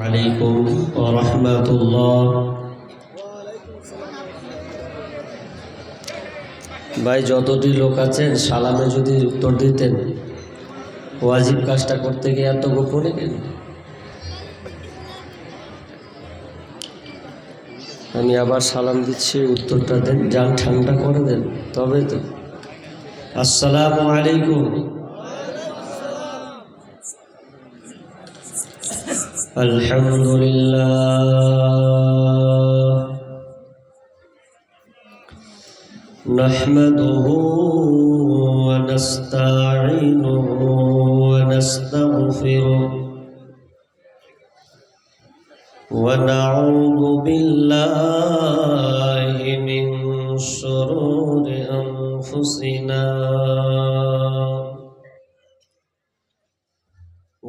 আলাইকুম ওয়া রাহমাতুল্লাহ। ভাই, যতটি লোক আছেন সালামে যদি উত্তর দিতেন। ওয়াজিব কাজটা করতে গিয়ে এত গোপনে কেন? আমি আবার সালাম দিচ্ছি, উত্তরটা দেন, যান ঠান্ডা করে দেন তবে তো। আসসালামু আলাইকুম। আলহামদুলিল্লাহ নাহমাদুহু ওয়া নাস্তাঈনুহু ওয়া নাস্তাগফিরুহু ওয়া নাউযু বিল্লাহি মিন শুরুরি আনফুসিনা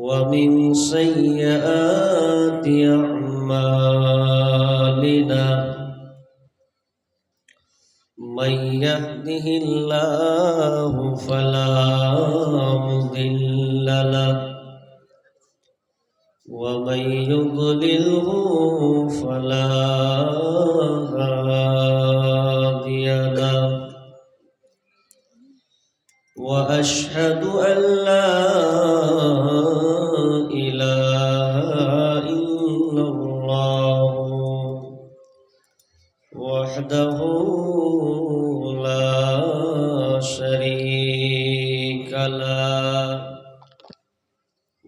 ومن سيئات أعمالنا من يهده الله فلا مضل له ومن يضلله فلا هادي له وأشهد أن لا وحده لا شريك له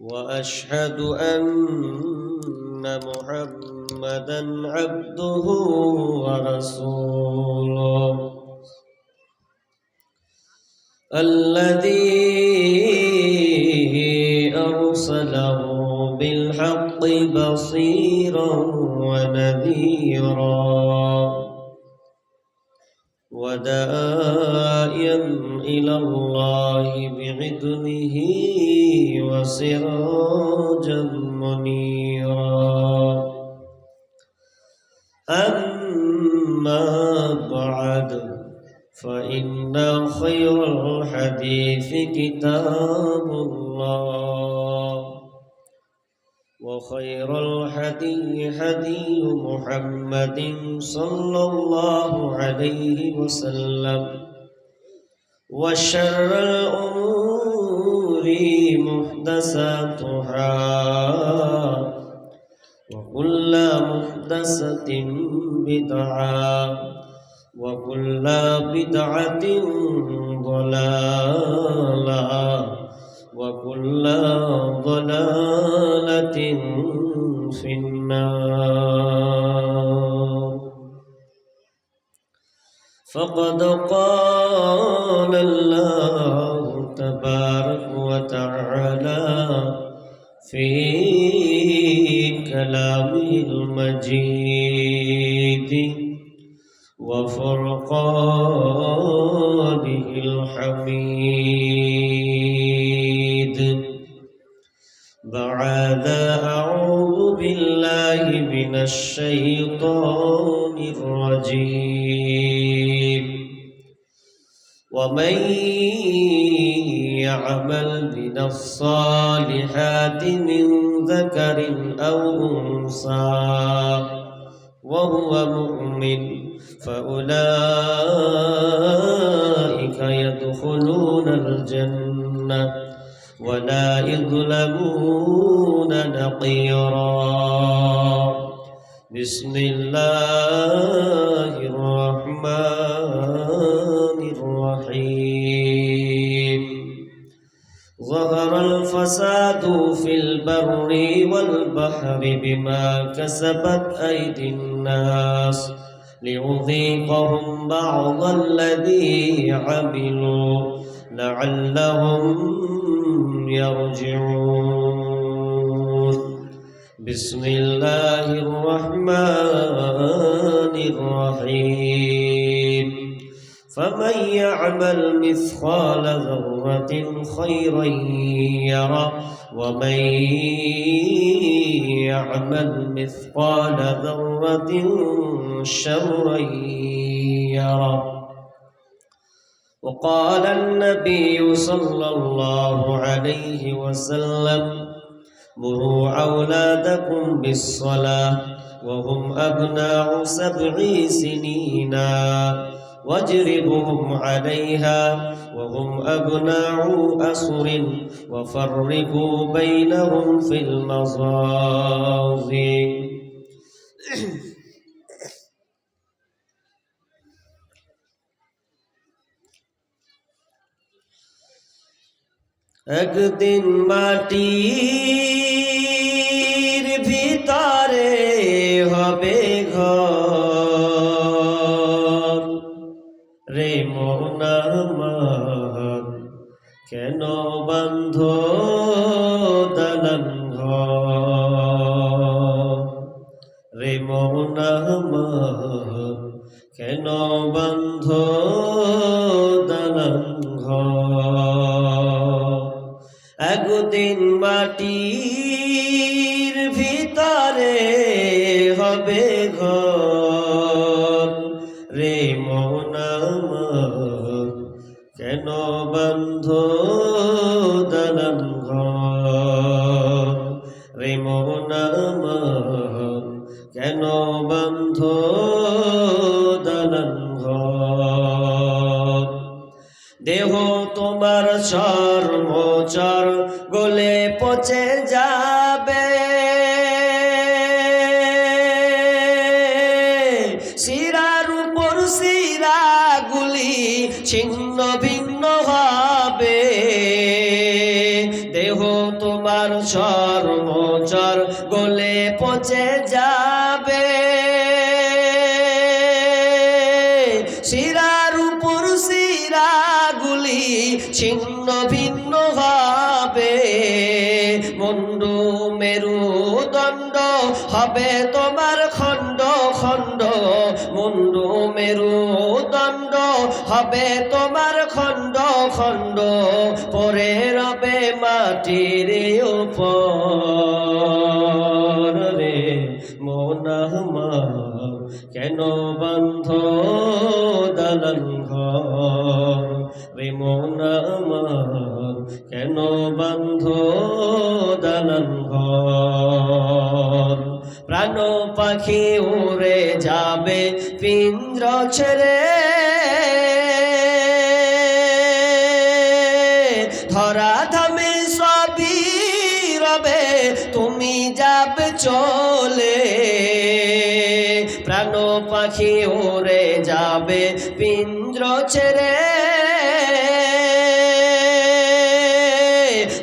وأشهد أن محمدا عبده ورسوله الذي أرسله بالحق بصيرا ونذيرا وداعيا إلى الله بإذنه وسراجا منيرا أما بعد فإن خير الحديث كتاب الله وخير الهدي هدي محمد صلى الله عليه وسلم وشر الأمور محدثاتها وكل محدثة بدعة وكل بدعة ضلالة وكل ضلالة في النار. فقد قال الله تبارك وتعالى في كلامه المجيد وفرقانه الحميد بعد أعوذ بالله من الشيطان الرجيم ومن يعمل من الصالحات من ذكر أو أنثى وهو مؤمن فأولئك يدخلون الجنة ولا يظلمون نقيرا. بسم الله الرحمن الرحيم. ظهر الفساد في البر والبحر بما كسبت أيدي الناس ليذيقهم بعض الذي عملوا لعلهم يرجعون. بسم الله الرحمن الرحيم. فمن يعمل مثقال ذرة خيرا يره ومن يعمل مثقال ذرة شرا يره. وقال النبي صلى الله عليه وسلم مروا أولادكم بالصلاة وهم أبناء 7 سنين واجربوهم عليها وهم أبناء أشهر وفرقوا بينهم في المضاجع একদিন মাটির ভিতরে হবে ঘর রে মন আমার কেন বান্ধ দালান ঘর রে মন আমার কেন বান্ধ দালান ঘর একদিন মাটির ভিতরে হবে ঘর রে মন আমার কেন বান্ধ দালান ঘর রে মন আমার কেন বান্ধ দালান ঘর দেহ তোমার চর্মচর গলে পচে যাবে শিরার উপর শিরাগুলি ছিন্ন ভিন্ন হবে দেহ তোমার চর্মচর গলে পচে যাবে শিরার উপর শিরাগুলি ছিন্ন ভিন্ন হবে মুন্ডু মেরুদণ্ড হবে তোমার খণ্ড খণ্ড মুন্ডু মেরুদণ্ড হবে তোমার খণ্ড খণ্ড পরে রবে মাটির উপর রে মন আমার কেন বান্ধ দালান ঘর রে মন আমার কেন বান্ধ দালান ঘর প্রাণ পাখি উড়ে যাবে পিঞ্জর ছেড়ে ধরা ধামে সবই রবে তুমি যাবে চলে প্রাণ পাখি উড়ে যাবে পিঞ্জর ছেড়ে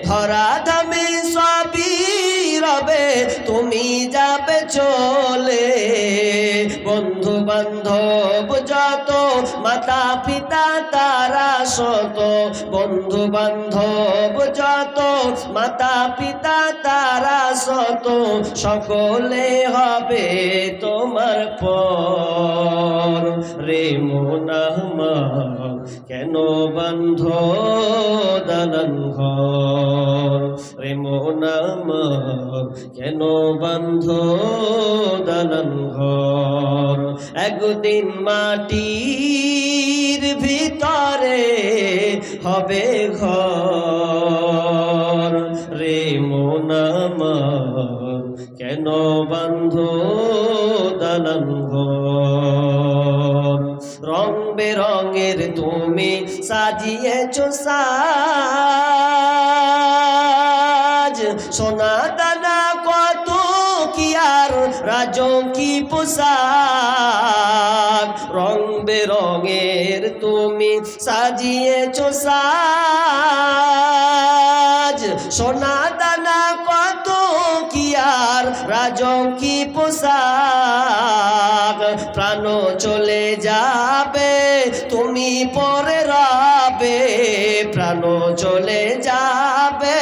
ধরা ধামে সবই রবে তুমি যাবে চলে বন্ধু বান্ধব যত মাতা পিতা তারা শত বন্ধু বান্ধব যত মাতা পিতা তারা শত সকলে হবে তোমার পর রে মন আমার কেন বান্ধ দালান ঘর রে মন আমার কেন বান্ধ দালান ঘর একদিন মাটির ভিতরে হবে ঘর রে মন আমার কেন বান্ধ দালান ঘর রং বেরঙের তুমি সাজিয়েছ সাজ সোনা দানা কত কি আর রাজকি পোশাক রং বেরঙের তুমি সাজিয়েছ সাজ সোনা দানা কত কি আর রাজকি পোশাক প্রাণ চলে যাবে তুমি পরে রবে প্রাণ চলে যাবে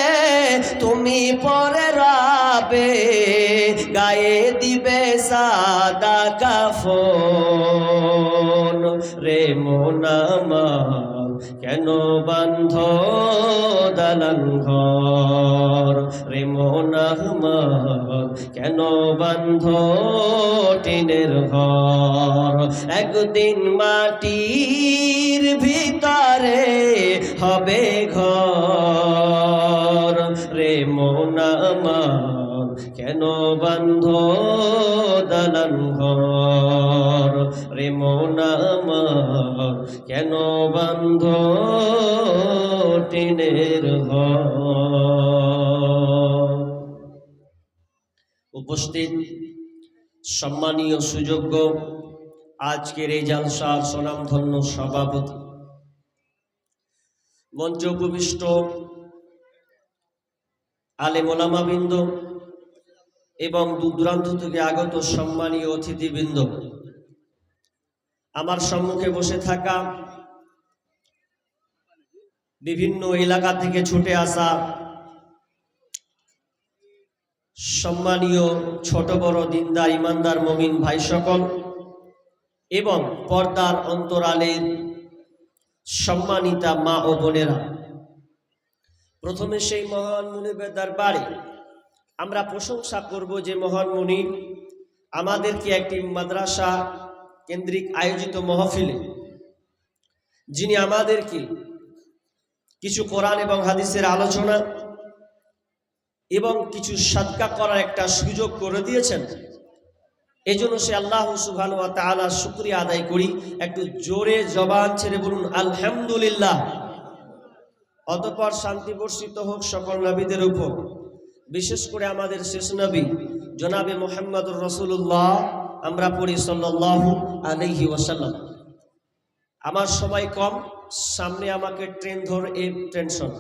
তুমি পরে রবে গায়ে দিবে সাদা কাফন রে মন আমার কেন বান্ধ দালান ঘর রে মন আমার কেন বান্ধ টিনের ঘর একদিন মাটির ভিতরে হবে ঘর রে মন আমার কেন বান্ধ দালান ঘর, রে মন আমার কেন বান্ধ টিনের ঘর। উপস্থিত সম্মানীয় সুযোগ্য আজকের এই জালসার স্বনামধন্য সভাপতি, মঞ্চে উপবিষ্ট আলেম ওলামাবৃন্দ এবং দূর দূরান্ত থেকে আগত সম্মানীয় অতিথিবৃন্দ, আমার সম্মুখে বসে থাকা বিভিন্ন এলাকা থেকে ছুটে আসা সম্মানীয় ছোট বড় দিনদার ইমানদার মুমিন ভাই সকল এবং পর্দার অন্তরালের সম্মানিতা মা ও বোনেরা, প্রথমে সেই মহান মুনিবের দরবারে আমরা প্রশংসা করব যে মহান মুনি আমাদেরকে একটি মাদ্রাসা কেন্দ্রিক আয়োজিত মাহফিলে, যিনি আমাদেরকে কিছু কোরআন এবং হাদিসের আলোচনা এবং কিছু সাদকা করার একটা সুযোগ করে দিয়েছেন। এজন্য সে আল্লাহ সুবহানাহু ওয়া তাআলার শুকরিয়া আদায় করি। একটু জোরে জবান ছেড়ে বলুন আলহামদুলিল্লাহ। অতঃপর শান্তি বর্ষিত হোক সকল নবীদের উপর, বিশেষ করে আমাদের শেষ নবী জনাবে মুহাম্মদুর রাসূলুল্লাহ, আমরা পড়ি সাল্লাল্লাহু আলাইহি ওয়াসাল্লাম। আমার সময় কম, সামনে আমাকে ট্রেন ধর এই টেনশন,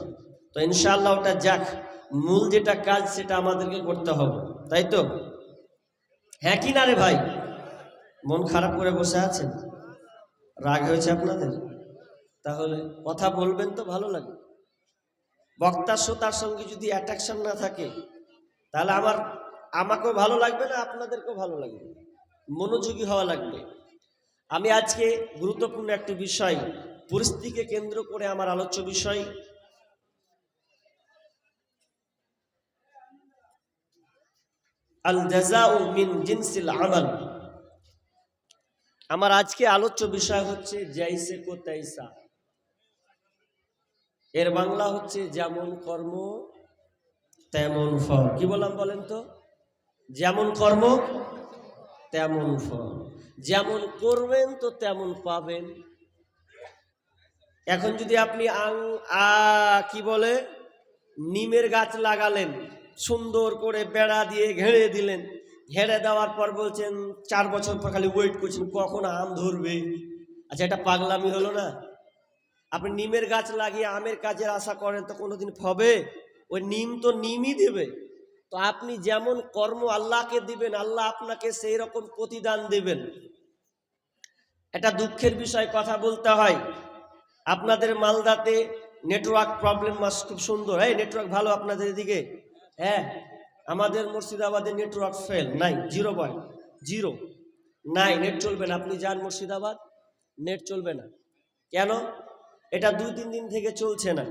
তো ইনশাআল্লাহ ওটা যাক, মূল যেটা কাজ সেটা আমাদেরকে করতে হবে, তাই তো? হ্যাঁ কি না রে ভাই? মন খারাপ করে বসে আছেন? রাগ হয়েছে আপনাদের? তাহলে কথা বলবেন তো ভালো লাগে। বক্তা শ্রোতার সঙ্গে যদি অ্যাট্রাকশন না থাকে তাহলে আমাকেও ভালো লাগবে না, আপনাদেরকেও ভালো লাগবে, মনোযোগী হওয়া লাগবে। আমি আজকে গুরুত্বপূর্ণ একটি বিষয়, পরিস্থিতিকে কেন্দ্র করে আমার আলোচ্য বিষয় আল জাযাউ মিন জিনসিল আমাল। আমার আজকে আলোচ্য বিষয় হচ্ছে জাইসে কো তাইসা। এর বাংলা হচ্ছে যেমন কর্ম তেমন ফল। কি বললাম বলেন তো? যেমন কর্ম তেমন ফল, যেমন করবেন তো তেমন পাবেন। এখন যদি আপনি কি বলে নিমের গাছ লাগালেন, সুন্দর করে বেড়া দিয়ে ঘেরে দিলেন, ঘেরে দেওয়ার পর বলছেন 4 বছর পর খালি ওয়েট করছেন কখন আম ধরবে। আচ্ছা, এটা পাগলামি হলো না? আপনি নিমের গাছ লাগিয়ে আমের কাজের আশা করেন তো কোনোদিন হবে? ওই নিম তো নিমই দেবে। তো আপনি যেমন কর্ম আল্লাহকে দিবেন, আল্লাহ আপনাকে সেই রকম প্রতিদান দেবেন। এটা দুঃখের বিষয়, কথা বলতে হয়। আপনাদের মালদাতে নেটওয়ার্ক প্রবলেম খুব সুন্দর, হ্যাঁ নেটওয়ার্ক ভালো আপনাদের এদিকে? হ্যাঁ, আমাদের মুর্শিদাবাদে নেটওয়ার্ক ফেল, নাই, 0.0 নাই, নেট চলবে না। আপনি যান মুর্শিদাবাদ, নেট চলবে না। কেন? এটা 2-3 দিন থেকে চলছে না।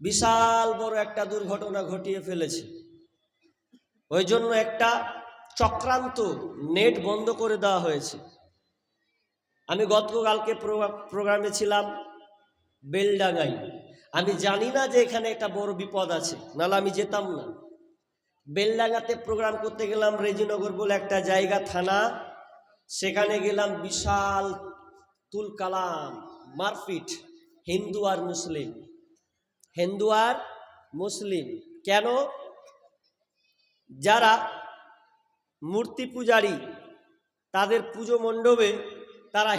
বিশাল বড় একটা দুর্ঘটনা ঘটিয়ে ফেলেছে। ওই জন্য একটা চক্রান্ত নেট বন্ধ করে দেওয়া হয়েছে। আমি গতকালকে প্রোগ্রামে ছিলাম বেলডাঙ্গায়। আমি জানি না যে এখানে একটা বড় বিপদ আছে, নাহলে আমি যেতাম না। বেলডাঙ্গাতে প্রোগ্রাম করতে গেলাম, রেজিনগর বলে একটা জায়গা, থানা, সেখানে গেলাম। বিশাল তুলকালাম মারপিট, হিন্দু আর মুসলিম। কেন? যারা মূর্তি পূজারী তাদের পুজো মণ্ডপে তারা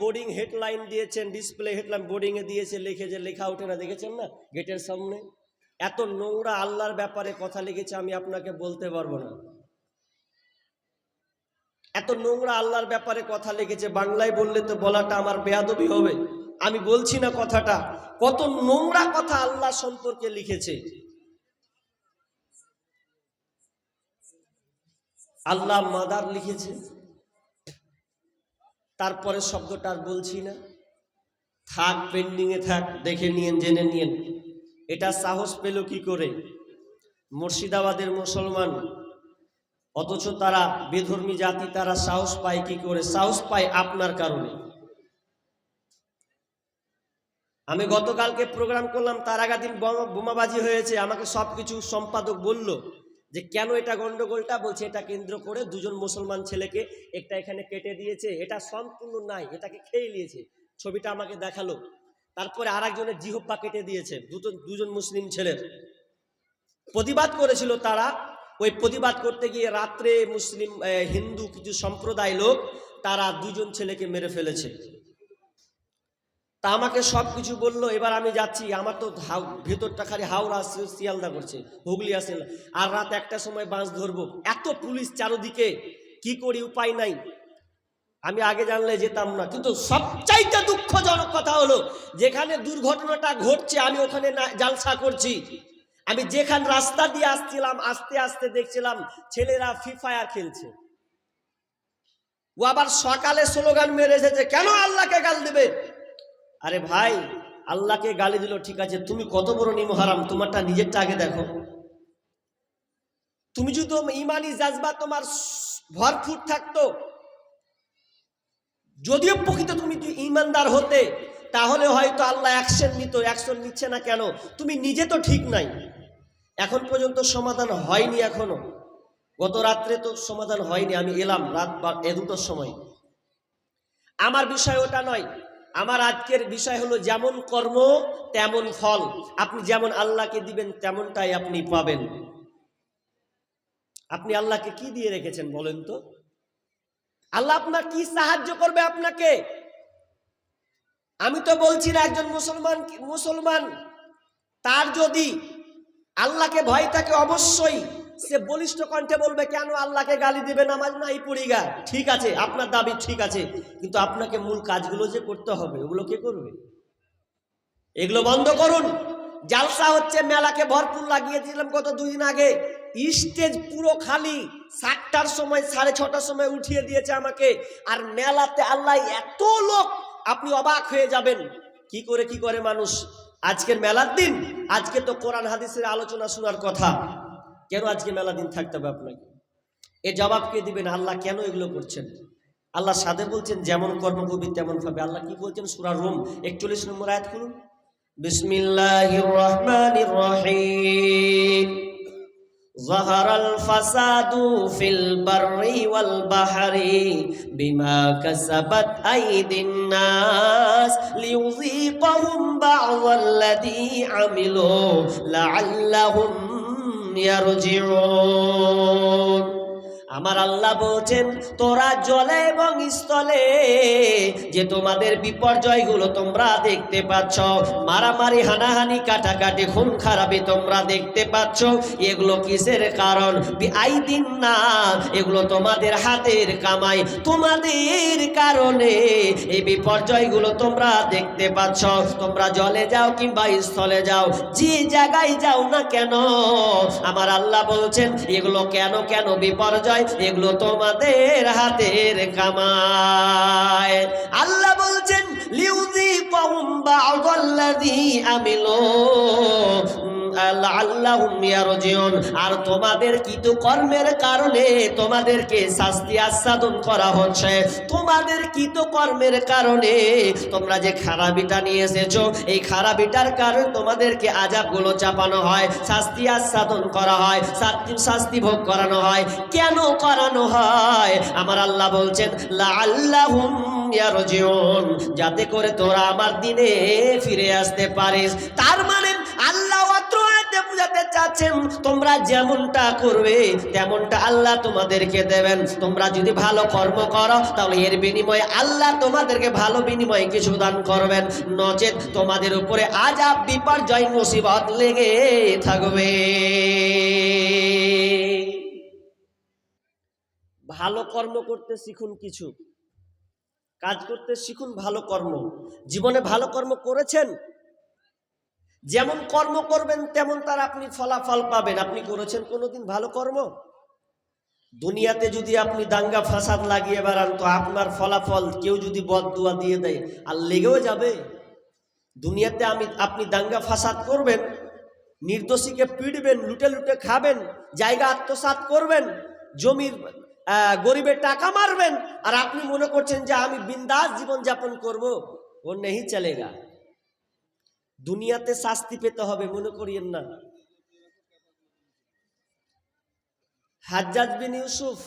বোর্ডিং হেডলাইন দিয়েছেন, ডিসপ্লে হেডলাইন বোর্ডিংয়ে দিয়েছে, লিখেছে, লেখা ওঠে না, দেখেছেন না গেটের সামনে? এত নোংরা আল্লাহর ব্যাপারে কথা লিখেছে, আমি আপনাকে বলতে পারবো না। এত নোংরা আল্লাহর ব্যাপারে কথা লিখেছে, বাংলায় বললে তো বলাটা আমার বেয়াদবি হবে, আমি বলছি না কথাটা। কত নোংরা কথা আল্লাহ সম্পর্কে লিখেছে। আল্লাহ মাদার লিখেছে, তারপরে শব্দটা আর বলছি না, থাক, পেন্ডিংয়ে থাক, দেখে নিয়েন, জেনে নিয়েন। এটা সাহস পেল কি করে মুর্শিদাবাদের মুসলমান? অথচ তারা বেধর্মী জাতি, তারা সাহস পায় কি করে? সাহস পায় আপনার কারণে। আমি গতকালকে প্রোগ্রাম করলাম, তার আগা দিন বোমাবাজি হয়েছে। আমাকে সব কিছু সম্পাদক বলল যে কেন এটা গন্ডগোলটা, বলছে এটা কেন্দ্র করে দুজন মুসলমান ছেলেকে একটা এখানে কেটে দিয়েছে, এটা সম্পূর্ণ নাই, এটাকে খেয়ে নিয়েছে। ছবিটা আমাকে দেখালো। তারপরে আর একজনের জিহ্বা কেটে দিয়েছে, দুজন মুসলিম ছেলের। প্রতিবাদ করেছিল তারা। ওই প্রতিবাদ করতে গিয়ে রাত্রে মুসলিম হিন্দু কিছু সম্প্রদায় লোক তারা দুজন ছেলেকে মেরে ফেলেছে। তা আমাকে সব কিছু বললো। এবার আমি যাচ্ছি, আমার তো ভেতরটা খালি হাওড়া শিয়ালদা করছে, হুগলি আসে না। আর রাত একটা সময় বাস ধরবো, এত পুলিশ চারদিকে, কি করি, উপায় নাই। আমি আগে জানলে যেতাম না। কিন্তু সবচাইতে দুঃখজনক কথা হলো, যেখানে দুর্ঘটনাটা ঘটছে আমি ওখানে জালসা করছি। আমি যেখান রাস্তা দিয়ে আসছিলাম, আস্তে আস্তে দেখছিলাম ছেলেরা ফ্রি ফায়ার খেলছে। ও আবার সকালে স্লোগান মেরে এসেছে, কেন আল্লাহকে গাল দেবে। আরে ভাই, আল্লাহকে গালি দিল ঠিক আছে, তুমি কত বড় নিমহারাম, তোমারটা নিজেরটা আগে দেখো। তুমি যদি ইমানি জাজবা তোমার ভরপুর থাকতো, যদিও প্রকৃত তুমি ইমানদার হতে, তাহলে হয়তো আল্লাহ অ্যাকশন নিত। অ্যাকশন নিচ্ছে না কেন? তুমি নিজে তো ঠিক নাই। এখন পর্যন্ত সমাধান হয়নি এখনো। গত রাত্রে তো সমাধান হয়নি, আমি এলাম রাত 2টার সময়। আমার বিষয় ওটা নয়। আমার আজকের বিষয় হলো যেমন কর্ম তেমন ফল। আপনি যেমন আল্লাহকে দিবেন তেমনটাই আপনি পাবেন। আপনি আল্লাহকে কি দিয়ে রেখেছেন বলেন তো? আল্লাহ আপনার কি সাহায্য করবে আপনাকে? আমি তো বলছি না একজন মুসলমান তার যদি আল্লাহকে ভয় থাকে, অবশ্যই সে বলিষ্ঠ কণ্ঠে বলবে, কেন আল্লাহকে গালি দিবে, নামাজ নাই পড়ি গা। ঠিক আছে, আপনার দাবি ঠিক আছে, কিন্তু আপনাকে মূল কাজগুলো যে করতে হবে, ওগুলো কে করবে? এগুলো বন্ধ করুন। জালসা হচ্ছে, মেলাকে ভরপুর লাগিয়ে দিলাম গত 2 দিন আগে, স্টেজ পুরো খালি। 7টার সময় 6:30টার সময় উঠিয়ে দিয়েছে আমাকে। আর মেলাতে আল্লাহ এত লোক, আপনি অবাক হয়ে যাবেন কি করে মানুষ। আজকের মেলার দিন, আজকে তো কোরআন হাদিসের আলোচনা শোনার কথা, কেন আজকে মেলা দিন থাকতে হবে আপনাকে? এ জবাব কে দিবেন? আল্লাহ কেন এগুলো করছেন? আল্লাহ সাথে বলছেন যেমন কর্ম করবি তেমন পাবে। আল্লাহ কি বলছেন? সূরা রুম 41 নম্বর আয়াত খুলুন। বিসমিল্লাহির রহমানির রহিম। যাহারাল ফাসাদু ফিল বাররি ওয়াল বাহরি বিমা কাসাবাত আইদিন নাস লিয়ুযীকাহুম বা'যাল্লাযী আমিলু লাআল্লাহুম ইয়ারজিউন। আমার আল্লাহ বলছেন, তোরা জলে এবং স্থলে যে তোমাদের বিপর্যয়গুলো তোমরা দেখতে পাচ্ছ, মারামারি, হানাহানি, কাটাকাটি, খুন খারাপি তোমরা দেখতে পাচ্ছ, এগুলো কিসের কারণ? আইদিন না, এগুলো তোমাদের হাতের কামাই। তোমাদের কারণে এই বিপর্যয়গুলো তোমরা দেখতে পাচ্ছ। তোমরা জলে যাও কিংবা স্থলে যাও, যে জায়গায় যাও না কেন, আমার আল্লাহ বলছেন এগুলো কেন বিপর্যয়? এগুলো তোমাদের হাতের কামাই। আল্লাহ বলছেন লিউযীকাহুম বা'যাল্লাযী আমিলু লাআল্লাহুম ইয়ারজিউন। আর তোমাদের কৃতকর্মের কারণে তোমাদেরকে শাস্তি আস্বাদন করা হচ্ছে। তোমাদের কৃতকর্মের কারণে তোমরা যে খারাপিটা নিয়ে এসেছো, এই খারাপিটার কারণে তোমাদেরকে আযাবগুলো চাপানো হয়, শাস্তি আস্বাদন করা হয়, শাস্তি ভোগ করানো হয়। কেন করানো হয়? আমার আল্লাহ বলছেন লাআল্লাহুম ইয়ারজিউন, যাতে করে তোরা আমার দিনে ফিরে আসতে পারিস। তার মানে আল্লাহ বুঝাতে চাচ্ছেন, তোমরা যেমনটা করবে তেমনটা আল্লাহ তোমাদেরকে দেবেন। তোমরা যদি ভালো কর্ম করো, তাহলে এর বিনিময়ে আল্লাহ তোমাদেরকে ভালো বিনিময়ে কিছু দান করবেন, নচেত তোমাদের উপরে আযাব, বিপর্যয়, মুসিবত লেগে থাকবে। ভালো কর্ম করতে শিখুন, কিছু কাজ করতে শিখুন, ভালো কর্ম। জীবনে ভালো কর্ম করেছেন, যেমন কর্ম করবেন তেমন তার আপনি ফলাফল পাবেন। আপনি করেছেন কোনোদিন ভালো কর্ম? দুনিয়াতে যদি আপনি দাঙ্গা ফাসাদ লাগিয়ে বেড়ান, তো আপনার ফলাফল কেউ যদি বদদুয়া দিয়ে দেয় আর লেগেও যাবে। দুনিয়াতে আপনি দাঙ্গা ফাসাদ করবেন, নির্দোষীকে পিটবেন, লুটে খাবেন, জায়গা আত্মসাৎ করবেন, জমির গরিবের টাকা মারবেন, আর আপনি মনে করছেন যে আমি বিন্দাস জীবন যাপন করব। ও নেই চলেগা। দুনিয়াতে শাস্তি পেতে হবে, মনে করিয়েন না। হাজ্জাজ বিন ইউসুফ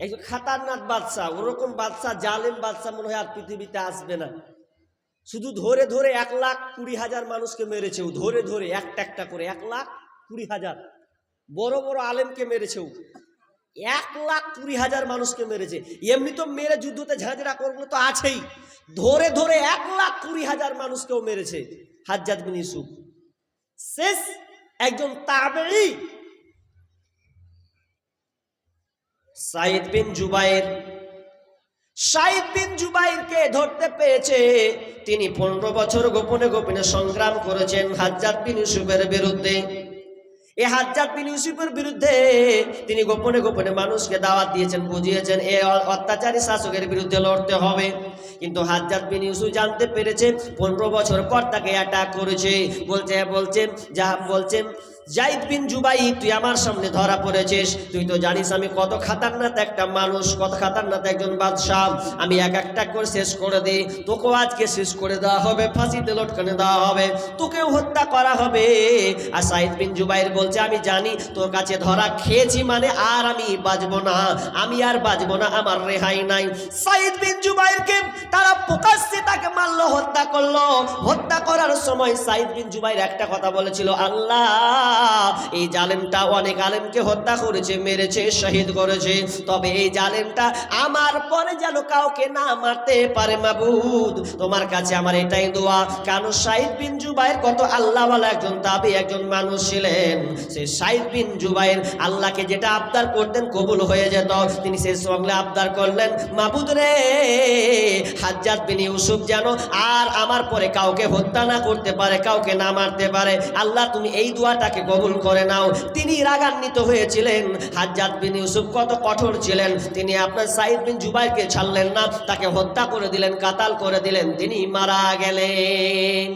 এই খাতারনাক বাদশা, ওরকম বাদশা, জালেম বাদশা মনে হয় আর পৃথিবীতে আসবে না। শুধু ধরে ধরে 1,20,000 মানুষকে মেরেছে, ধরে ধরে একটা একটা করে 1,20,000 বড় বড় আলেমকে মেরেছে। 1,20,000 মানুষকে মেরেছে। এমনি তো মেরে যুদ্ধতে ঝাঁঝরা করবো তো আছেই, ধরে ধরে 1,20,000 মানুষকেও মেরেছে হাজ্জাজ বিন ইউসুফ। শেষ একজন তাবেঈ সাইদ বিন জুবাইর, সাইদ বিন জুবাইরকে ধরতে পেয়েছে। তিনি 15 বছর গোপনে গোপনে সংগ্রাম করেছেন হাজ্জাজ বিন ইউসুফের বিরুদ্ধে। এই হাজ্জাজ বিন ইউসুফের বিরুদ্ধে তিনি গোপনে গোপনে মানুষকে দাওয়াত দিয়েছেন, বুঝিয়েছেন এই অত্যাচারী শাসকের বিরুদ্ধে লড়তে হবে। কিন্তু হাজ্জাজ বিন ইউসুফ জানতে পেরেছে 15 বছর পর তাকে অ্যাটাক করেছে। বলছেন যায়েদ বিন জুবাইর, তুই আমার সামনে ধরা পড়েছিস, তুই তো জানিস আমি কত খাতারনাক একটা মানুষ, কত খাতারনাক একজন বাদশাহ। আমি এক একটা করে শেষ করে দিই, তোকেও আজকে শেষ করে দেওয়া হবে, ফাঁসিতে লটকানে দেওয়া হবে, তোকেও হত্যা করা হবে। আর সাইদ বিন জুবাইর বলছে আমি জানি তোর কাছে ধরা খেয়েছি মানে আর আমি বাঁচবো না, আমি আর বাঁচবো না, আমার রেহাই নাই। সাইদ বিন জুবাইরকে তারা প্রকাশ্যে তাকে মারলো, হত্যা করলো। হত্যা করার সময় সাইদ বিন জুবাইর একটা কথা বলেছিল, আল্লাহ এই জালেমটা অনেক আলেমকে হত্যা করেছে, মেরেছে, শহীদ করেছে, তবে এই জালেমটা আমার পরে যেন কাউকে না মারতে পারে। মাবুদ তোমার কাছে আমার এটাই দোয়া। কেন সাইদ বিন জুবাইর কত আল্লাহওয়ালা একজন তাবী, একজন মানুষ ছিলেন। সে সাইদ বিন জুবাইর আল্লাহকে যেটা আবদার করতেন কবুল হয়ে যেত। তিনি সেই সঙ্গে আবদার করলেন, মাবুদ রে, হাজ্জাজ বিন ইউসুফ যেন আর আমার পরে কাউকে হত্যা না করতে পারে, কাউকে না মারতে পারে। আল্লাহ তুমি এই দোয়াটাকে কবুল করে নাও। তিনি রাগান্বিত হয়েছিলেন। হাজ্জাজ বিন ইউসুফ কত কঠোর ছিলেন, তিনি আপনার সাইদ বিন জুবাইরকে ছাড়লেন না, তাকে হত্যা করে দিলেন, কাতাল করে দিলেন, তিনি মারা গেলেন।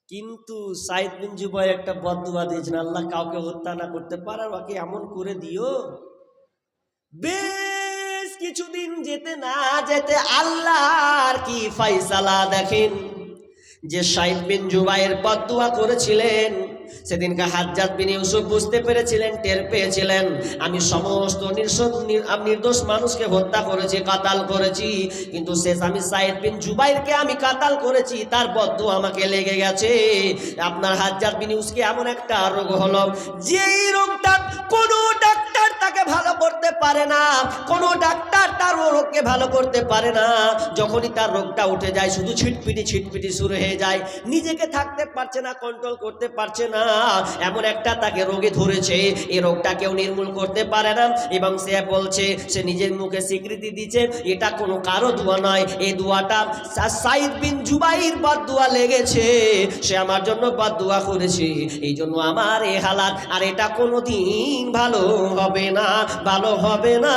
কিন্তু সাইদ বিন জুবাইর একটা বদদুয়া দিয়েছেন, আল্লাহ কাউকে হত্যা না করতে পারে, ওকে এমন করে দিও। বেশ কিছুদিন যেতে না যেতে আল্লাহর কি ফয়সালা দেখেন, যে সাইদ বিন জুবাইর বদদুয়া করেছিলেন, সেদিনকে হাজ্জাজ বিন ইউসুফ বুঝতে পেরেছিলেন, টের পেয়েছিলেন আমি সমস্ত নির্দোষ মানুষকে হত্যা করেছি, কাতাল করেছি, কিন্তু শেষ আমি সাইদ বিন জুবাইরকে আমি কাতাল করেছি, তার বদদুয়া আমাকে লেগে গেছে। আপনার হাজ্জাজ বিন ইউসুফকে এমন একটা রোগ হলো, যেই রোগটা কোনো ডাক্তার তাকে ভালো করতে পারে না, কোনো ডাক্তার তার রোগকে ভালো করতে পারে না। যখনই তার রোগটা উঠে যায় শুধু ছিটপিটি ছিটপিটি শুরু হয়ে যায়, নিজেকে থাকতে পারছে না, কন্ট্রোল করতে পারছে না। এমন একটা তাকে রোগে ধরেছে, এই রোগটা কেউ নির্মূল করতে পারে না। এবং সে বলছে, সে নিজের মুখে স্বীকৃতি দিচ্ছে, এটা কোনো কারো দোয়া নয়, এই দোয়াটা সাইদ বিন জুবাইর বদদুয়া লেগেছে, সে আমার জন্য বদদুয়া করেছে, এই জন্য আমার এই হালাত, আর এটা কোনোদিন ভালো হবে না, ভালো হবে না,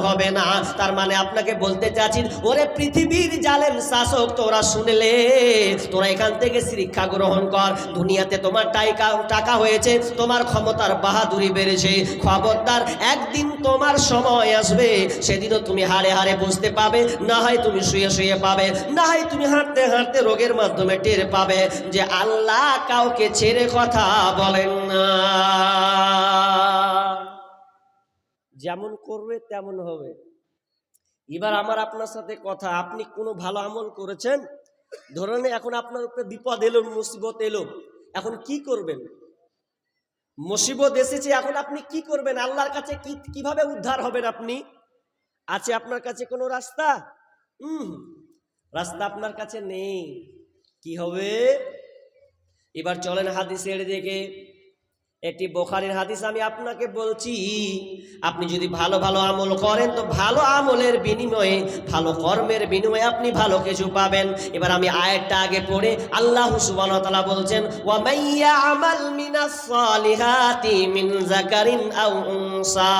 হবে না। তার মানে আপনাকে বলতে চাচ্ছি, ওরে পৃথিবীর জালেম শাসক, তোরা শুনলে, তোরা এখান থেকে শিক্ষা গ্রহণ কর। দুনিয়াতে তোমার টাকা হয়েছে, তোমার ক্ষমতার বাহাদুরি বেড়েছে, খবরদার একদিন তোমার সময় আসবে, সেদিনও তুমি হাড়ে হাড়ে বুঝতে পাবে, না হয় তুমি শুয়ে শুয়ে পাবে, না হয় তুমি হাঁটতে হাঁটতে রোগের মাধ্যমে টের পাবে যে আল্লাহ কাউকে ছেড়ে কথা বলেন না। যেমন করবে তেমন হবে। এবার আমার আপনার সাথে কথা, আপনি কোনো ভালো আমল করেছেন, ধরেন এখন আপনার উপরে বিপদ এলো, মুসিবত এলো, এখন কি করবেন? মুসিবত এসেছে, এখন আপনি কি করবেন? আল্লাহর কাছে কিভাবে উদ্ধার হবেন? আপনি আছে আপনার কাছে কোনো রাস্তা? রাস্তা আপনার কাছে নেই। কি হবে? এবার চলেন হাদিসের দিকে। একটি বুখারীর হাদিস আমি আপনাকে বলছি, আপনি যদি ভালো ভালো আমল করেন তো ভালো আমলের বিনিময়ে, ভালো কর্মের বিনিময়ে আপনি ভালো কিছু পাবেন। এবার আমি আয়াতটা আগে পড়ে, আল্লাহ সুবহানাহু ওয়া তাআলা বলছেন, ওয়া মাইয়া আমাল মিনাস সালিহাতি মিন যাকারিন আও উনসা,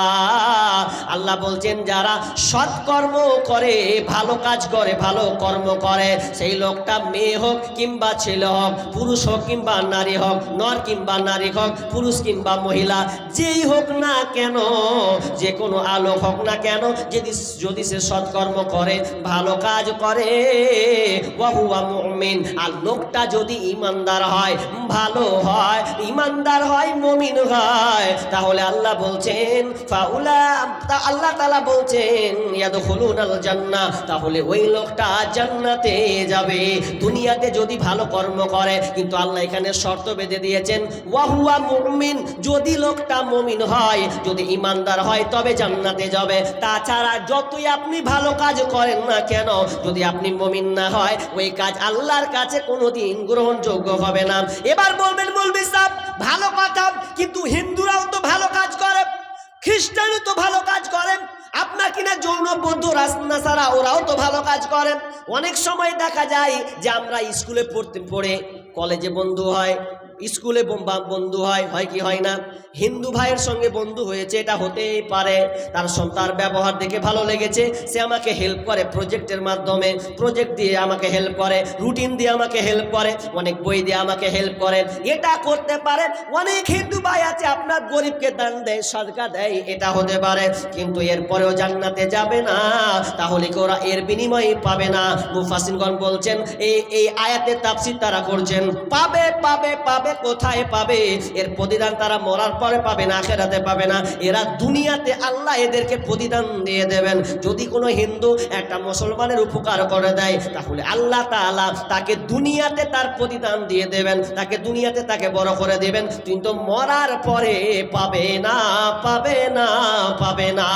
আল্লাহ বলছেন যারা সৎকর্ম করে, ভালো কাজ করে, ভালো কর্ম করে, সেই লোকটা মেয়ে হোক কিংবা ছেলে হোক, পুরুষ হোক কিংবা নারী হোক, নর কিংবা নারী হোক, পুরুষ পুরুষ কিংবা মহিলা যেই হোক না কেন, যে কোনো আলোক হোক না কেন, যদি সে সৎকর্ম করে, ভালো কাজ করে, ওয়াহুয়া মুমিন, আর লোকটা যদি ইমানদার হয়, ভালো হয়, ইমানদার হয়, মুমিন হয়, তাহলে আল্লাহ বলছেন আল্লাহ তাআলা বলছেন ইয়াদখুলুনাল জান্নাহ, তাহলে ওই লোকটা জান্নাতে যাবে। দুনিয়াতে যদি ভালো কর্ম করে, কিন্তু আল্লাহ এখানে শর্ত বেঁধে দিয়েছেন ওয়াহুয়া মুমিন, যদি লোকটা মুমিন হয়, যদি ইমানদার হয়, তবে জান্নাতে যাবে। তাছাড়া যতই আপনি ভালো কাজ করেন না কেন, যদি আপনি মুমিন না হয়, ওই কাজ আল্লাহর কাছে কোনোদিন গ্রহণযোগ্য হবে না। এবার বলবেন মৌলভী সাহেব ভালো কথা, কিন্তু হিন্দুরাও তো ভালো কাজ করে, খ্রিস্টানও তো ভালো কাজ করেন, আপনার কিনা যৌন বৌদ্ধ রাসনাসারা ওরাও তো ভালো কাজ করেন। অনেক সময় দেখা যায় যে আমরা স্কুলে পড়ে কলেজে বন্ধু হয়, স্কুলে বন্ধু হয় কি হয় না? হিন্দু ভাইয়ের সঙ্গে বন্ধু হয়েছে, এটা হতেই পারে। তার ব্যবহার দেখে ভালো লেগেছে, সে আমাকে হেল্প করে প্রজেক্টের মাধ্যমে, প্রজেক্ট দিয়ে আমাকে হেল্প করে, রুটিন দিয়ে আমাকে হেল্প করে, অনেক বই দিয়ে আমাকে হেল্প করে, এটা করতে পারে। অনেক হিন্দু ভাই আছে আপনার গরিবকে দান দেয়, সদকা দেয়, এটা হতে পারে, কিন্তু এরপরেও জান্নাতে যাবে না। তাহলে কি ওরা এর বিনিময়ে পাবে না? মুফাসসিরগণ বলছেন এই আয়াতের তাফসীর তারা করছেন পাবে পাবে পাবে। কোথায় পাবে? এর প্রতিদান তারা মরার পরে পাবে না, আখিরাতে পাবে না। এরা দুনিয়াতে আল্লাহ এদেরকে প্রতিদান দিয়ে দেবেন। যদি কোনো হিন্দু একটা মুসলমানের উপকার করে দেয়, তাহলে আল্লাহ তাআলা তাকে দুনিয়াতে তার প্রতিদান দিয়ে দেবেন, তাকে দুনিয়াতে তাকে বড় করে দেবেন, কিন্তু মরার পরে পাবে না, পাবে না, পাবে না।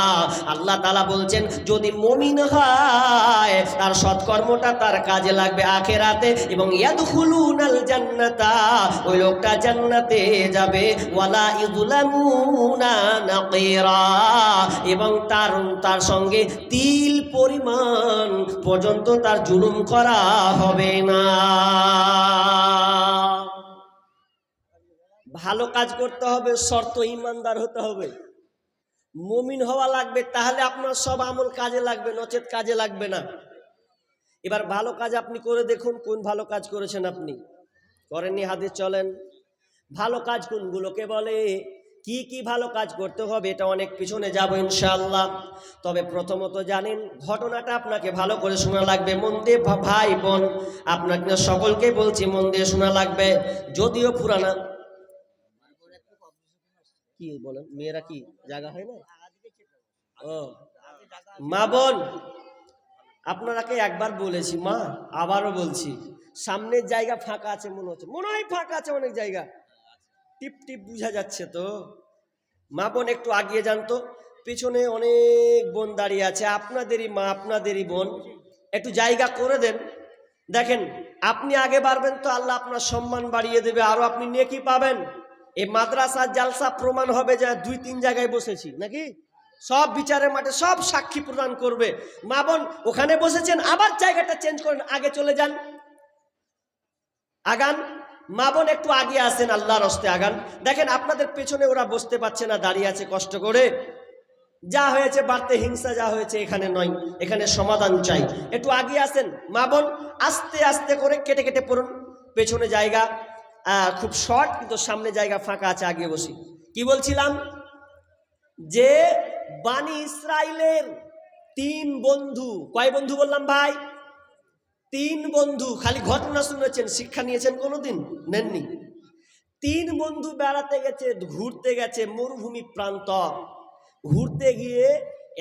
আল্লাহ তাআলা বলছেন যদি মুমিন হয়, তার সৎকর্মটা তার কাজে লাগবে আখিরাতে, এবং ইয়াদখুলুনাল জান্নাতা, ওই লোকটা জান্নাতে যাবে, ওয়ালা ইযলামুনা নাকিরা, এবং তার সঙ্গে তিল পরিমাণ পর্যন্ত তার জুলুম করা হবে না। ভালো কাজ করতে হবে, শর্ত ইমানদার হতে হবে, মুমিন হওয়া লাগবে, তাহলে আপনার সব আমল কাজে লাগবে, নচেত কাজে লাগবে না। এবার ভালো কাজ আপনি করে দেখুন, কোন ভালো কাজ করেছেন আপনি? করেননি? হাদিস চলেন। ভালো কাজ কোনগুলোকে বলে, কি কি ভালো কাজ করতে হবে, এটা অনেক পিছনে যাব ইনশাআল্লাহ। তবে প্রথমত জানেন, ঘটনাটা আপনাকে ভালো করে শোনা লাগবে, মন দিয়ে ভাই বোন, আপনাকে সকলকে বলছি মন দিয়ে শোনা লাগবে, যদিও পুরানা। কি বলেন, মেয়েরা কি জায়গা হয় না? ও মা বোন, আপনারাকে একবার বলেছি মা, আবারও বলছি, সামনের জায়গা ফাঁকা আছে মনে হচ্ছে, মনে হয় ফাঁকা আছে অনেক জায়গা, টিপ টিপ বোঝা যাচ্ছে তো। মা বোন একটু আগিয়ে যান তো, পিছনে অনেক বোন দাঁড়িয়ে আছে, আপনাদেরই মা, আপনাদেরই বোন, একটু জায়গা করে দেন। দেখেন আপনি আগে বাড়বেন তো আল্লাহ আপনার সম্মান বাড়িয়ে দেবে, আরো আপনি নেকি পাবেন। এই মাদ্রাসা জালসা প্রমাণ হবে যে 2-3 জায়গায় বসেছি নাকি, সব বিচারের মাঠে সব সাক্ষী প্রদান করবে। মা বোন ওখানে বসেছেন, আবার জায়গাটা চেঞ্জ করেন, আগে চলে যান, আগান। মা বোন একটু আগে আসেন, আল্লাহর হস্তে আগান। দেখেন আপনাদের পেছনে ওরা বসতে পারছে না, দাঁড়িয়ে আছে কষ্ট করে। যা হয়েছে বাড়তে হিংসা, যা হয়েছে এখানে নয়, এখানে সমাধান চাই। একটু আগে আসেন মা বোন, আস্তে আস্তে করে কেটে কেটে পড়ুন। পেছনে জায়গা খুব শর্ট, কিন্তু সামনে জায়গা ফাঁকা আছে, আগে বসি। কি বলছিলাম? যে বানি ইসরাইলের 3 বন্ধু, কয় বন্ধু বললাম ভাই? 3 বন্ধু। খালি ঘটনা শুনেছেন, শিক্ষা নিয়েছেন কোনোদিন? নেননি। 3 বন্ধু বেড়াতে গেছে, ঘুরতে গেছে মরুভূমি প্রান্ত। ঘুরতে গিয়ে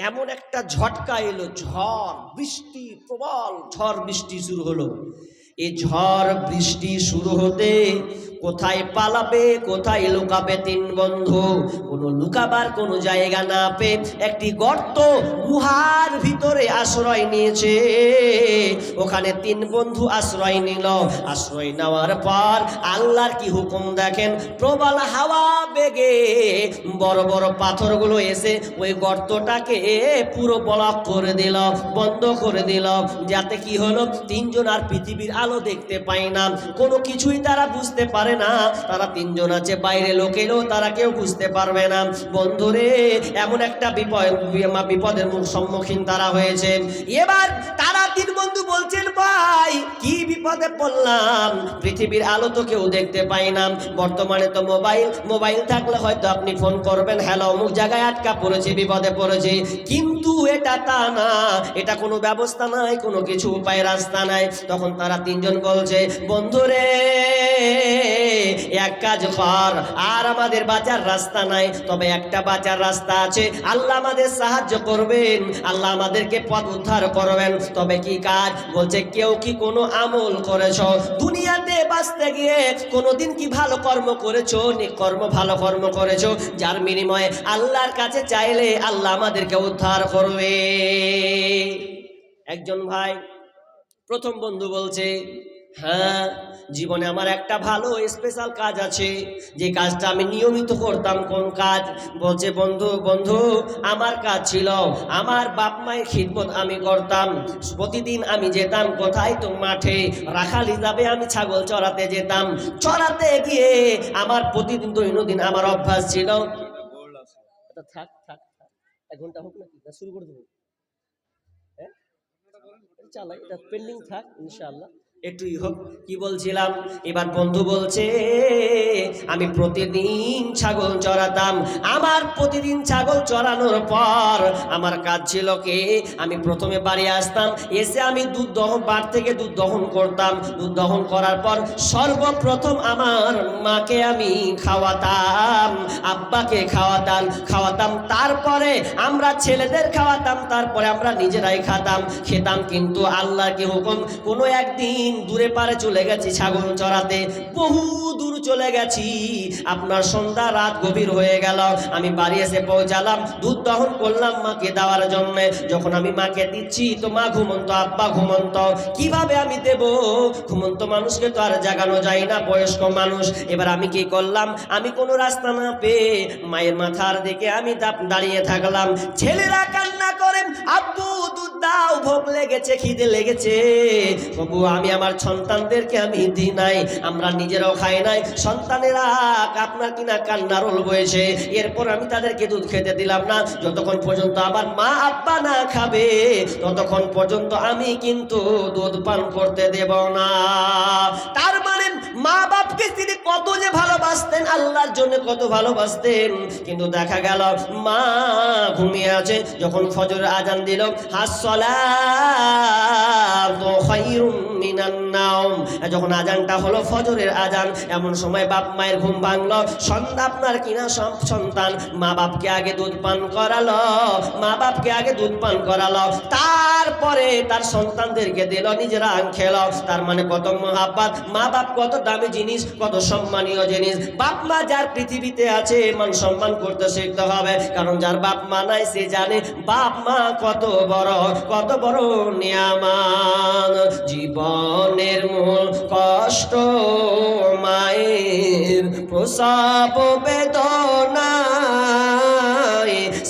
এমন একটা ঝটকা এলো, ঝড় বৃষ্টি, প্রবল ঝড় বৃষ্টি শুরু হলো। এই ঝড় বৃষ্টি শুরু হতে কোথায় পালাবে, কোথায় লুকাবে 3 বন্ধু? কোনো লুকাবার কোনো জায়গা না পেয়ে একটি গর্ত, গুহার ভিতরে আশ্রয় নিয়েছে। ওখানে 3 বন্ধু আশ্রয় নিল। আশ্রয় নেওয়ার পর আল্লাহর কি হুকুম দেখেন, প্রবল হাওয়া বেগে বড় বড় পাথরগুলো এসে ওই গর্তটাকে পুরো ব্লক করে দিল, বন্ধ করে দিল। যাতে কি হলো, 3 জন আর পৃথিবীর আলো দেখতে পায় না, কোনো কিছুই তারা বুঝতে পারে না। তারা 3 জন আছে, বাইরে লোক এলেও তারা কেউ বুঝতে পারবে না। বন্ধুরে, এমন একটা বিপদের সম্মুখীন তারা হয়েছে। এবার তারা তিন বন্ধু বলছেন ভাই কি বিপদে পড়লাম, পৃথিবীর আলো তো কেউ দেখতে পাই না, বর্তমানে তো মোবাইল থাকলে হয়তো আপনি ফোন করবেন, হ্যালো অমুক জায়গায় আটকা পড়েছে, বিপদে পড়েছে, কিন্তু এটা তা না, এটা কোনো ব্যবস্থা নাই, কোনো কিছু উপায় রাস্তা নাই। তখন তারা তিনজন বলছে বন্ধুরে এক কাজ কর, আর আমাদের বাঁচার রাস্তা নাই, তবে একটা বাঁচার রাস্তা আছে, আল্লাহ আমাদের সাহায্য করবেন, আল্লাহ আমাদেরকে পথ উদ্ধার করবেন। তবে কি কাজ? বলছে কেউ কি কোনো আমল করেছো দুনিয়াতে বাঁচতে গিয়ে? কোনোদিন কি ভালো কর্ম করেছো, ভালো কর্ম করেছো যার বিনিময়ে আল্লাহর কাছে চাইলে আল্লাহ আমাদেরকে উদ্ধার করবে? একজন ভাই প্রথম বন্ধু বলছে হ্যাঁ, জীবনে আমার একটা ভালো স্পেশাল কাজ আছে, যে কাজটা আমি নিয়মিত করতাম। কোন কাজ? বলছে বন্ধু আমার কাজ ছিল আমার বাপ মায়ের খিদমত আমি করতাম। প্রতিদিন আমি যেতাম কোথায়? তো মাঠে রাখাল হিসাবে আমি ছাগল চড়াতে যেতাম। চড়াতে গিয়ে আমার প্রতিদিন দৈনন্দিন আমার অভ্যাস ছিল। থাক থাক থাক, 1 ঘন্টা হোক নাকি, শুরু করে দেবো? হ্যাঁ চালাই, এটা পেন্ডিং থাক ইনশাআল্লাহ, একটুই হোক। কি বলছিলাম? এবার বন্ধু বলছে আমি প্রতিদিন ছাগল চড়াতাম। আমার প্রতিদিন ছাগল চড়ানোর পর আমার কাজ ছিল কি, আমি প্রথমে বাড়ি আসতাম, এসে আমি বাড়ি থেকে দুধ দহন করতাম। দুধ দহন করার পর সর্বপ্রথম আমার মাকে আমি খাওয়াতাম, আব্বাকে খাওয়াতাম, তারপরে আমরা ছেলেদের খাওয়াতাম, তারপরে আমরা নিজেরাই খেতাম। কিন্তু আল্লাহর হুকুম, কোনো একদিন দূরে পারে চলে গেছি ছাগল চড়াতে, বহু দূর চলে গেছি, আপনার সন্ধ্যা রাত গভীর হয়ে গেল, আমি বাড়ি এসে পৌঁছালাম, দুধ দহন করলাম মাকে দেওয়ার জন্য। যখন আমি মাকে দিচ্ছি তো মা ঘুমন্ত, আব্বা ঘুমন্ত, কিভাবে আমি দেব? ঘুমন্ত মানুষকে তো আর জাগানো যায় না, বয়স্ক মানুষ। এবার আমি কি করলাম, আমি কোনো রাস্তা না পেয়ে মায়ের মাথার দিকে আমি দাঁড়িয়ে থাকলাম। ছেলেরা কান্না করেন, আব্বু দুধ দাও, ভোগ লেগেছে, খিদে লেগেছে। তবু আমি আমার সন্তানদেরকে আমি দিই নাই, আমরা নিজেরাও খাই নাই, সন্তানেরা আপনার কিনা কান্নার রোল বয়েছে। এরপর আমি তাদেরকে দুধ খেতে দিলাম না, যতক্ষণ পর্যন্ত আমার মা আব্বা না খাবে ততক্ষণ পর্যন্ত আমি কিন্তু দুধ পান করতে দেব না। তার মানে মা বাপকে তিনি কত যে ভালোবাসতেন, আল্লাহর জন্য কত ভালোবাসতেন। কিন্তু দেখা গেল মা ঘুমিয়ে আছে, যখন ফজরের আজান দিল, যখন আজানটা হলো ফজরের আজান, এমন সময় বাপ মায়ের ঘুম ভাঙলো। সন্ধ্যা আপনার কিনা সন্তান মা বাপকে আগে দুধ পান করালো, তারপরে তার সন্তানদেরকে দিল, নিজেরা খেলো। তার মানে কত মহাব্বত, মা বাপ কত দামি জিনিস, কত সম্মানীয় জিনিস। বাপ মা যার পৃথিবীতে আছে মান সম্মান করতে শিখতে হবে, কারণ যার বাপ মা নাই সে জানে বাপ মা কত বড় নিয়ামত। জীবনের মূল কষ্ট মায়ের প্রসব বেদনায়,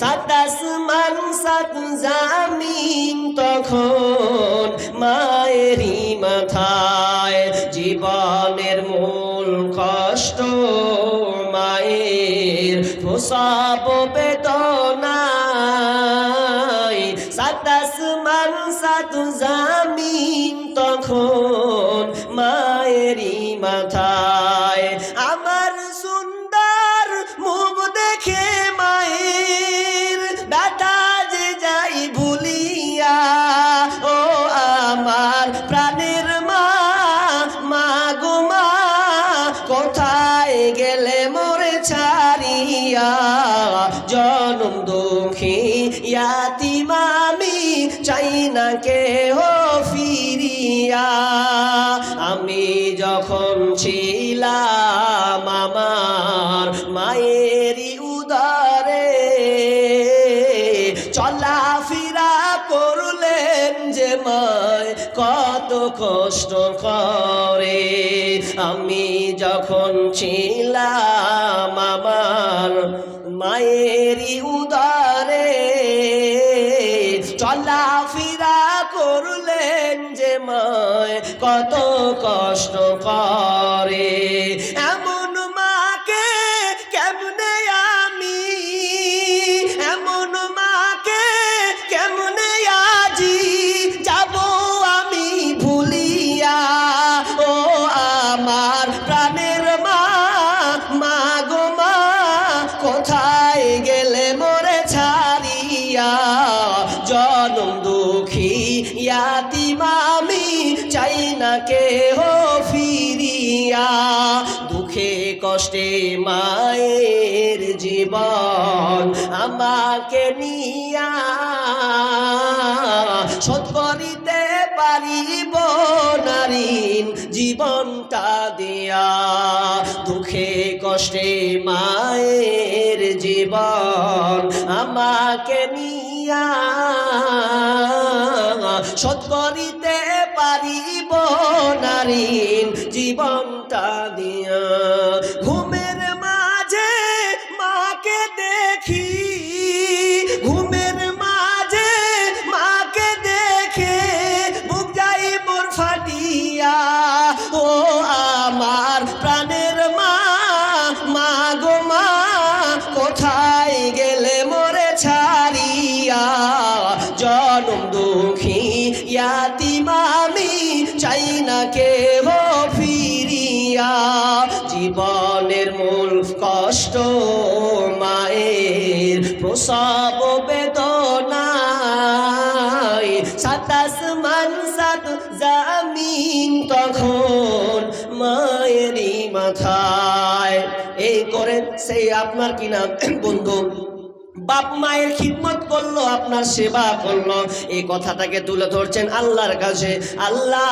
সাত আসমান সাত জামিন তখন মায়েরই মাথায়। জীবনের মূল কষ্ট মায়ের প্রসব বেদনায়, সাত আসমান সাত জামিন তখন মায়েরই মাথায়। আমার সুন্দর মুখ দেখে মায়ের দাদা যে যাই ভুলিয়া, ও আমার প্রাণের মা, মা গো মা, কোথায় গেলে মোরে ছাড়িয়া? জনম দুঃখী ইয়াতিম আমি, চাই না কেহ ফিরিয়া। আমি যখন ছিলাম আমার মায়েরই উদরে, চলাফেরা করলেন যে মায় কত কষ্ট করে। আমি যখন ছিলাম আমার মায়েরই উদরে, চলাফেরা করলেন যে মায় কত কষ্ট করে। এমন মাকে কেমনে আমি, এমন মাকে কেমনে আজি যাব দিয়া, জনম দুঃখী ইয়াতিম আমি, চাই না কেহ ফিরিয়া। দুঃখে কষ্টে মায়ের জীবন আমাকে নিয়া, শোধ করিতে পারিব না ঋণ জীবনটা দিয়া। দুঃখে কষ্টে মায়ের জীবন আমাকে নিয়া, শোধ করিতে পারিব না ঋণ জীবনটা দিয়া। ঘুমের মাঝে মাকে দেখি, ঘুমের মাঝে মাকে দেখে বুক যাই মোর ফাটিয়া। ও আমার প্রাণের মা, মা গো মা, কোথায় গেলে মোরে ছাড়িয়া। জনম দুঃখী ইয়াতিম আমি, চাই না কেহ ফিরিয়া। জীবনের মূল কষ্ট মায়ের প্রসব বেদনায়, সাত আসমান সাত জামিন তখন মায়েরই মাথায়। এই করেন সেই আপনার কিনা বন্ধু বাপ মায়ের খিদমত করলো, আপনার সেবা করলো, এই কথাটাকে তুলে ধরছেন আল্লাহর কাছে। আল্লাহ,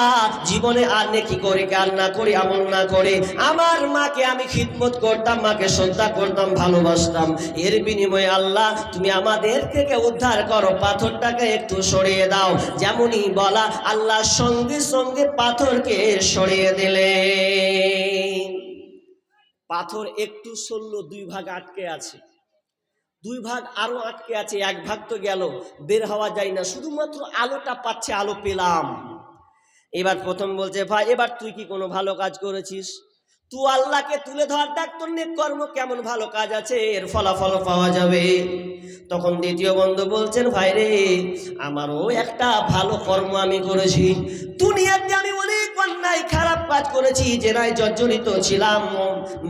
জীবনে আর নেকি করি আর না করি আমল না করে আমার মাকে আমি খিদমত করতাম, মাকে শ্রদ্ধা করতাম, ভালোবাসতাম। এর বিনিময়ে আল্লাহ তুমি আমাদের থেকে উদ্ধার করো, পাথরটাকে একটু সরিয়ে দাও। যেমনই বলা, আল্লাহ সঙ্গে সঙ্গে পাথরকে সরিয়ে দিলে। পাথর একটু সরল, দুই ভাগ আটকে আছে, দুই ভাগ আরো আটকে আছে, এক ভাগ তো গেল, বের হওয়া যায় না, শুধুমাত্র আলোটা পাচ্ছে, আলো পেলাম। এবার প্রথম বলছে, ভাই এবার তুই কি কোনো ভালো কাজ করেছিস? তুই আল্লাহকে তুলে ধর, দেখ তোর নেক কর্ম কেমন ভালো কাজ আছে, এর ফলাফল পাওয়া যাবে। তখন দ্বিতীয় বন্ধু বলছেন, ভাই রে, আমারও একটা ভালো কর্ম আমি করেছি। দুনিয়াতে আমি অনেক অন্যায় খারাপ কাজ করেছি, জেনায় জর্জরিত ছিলাম,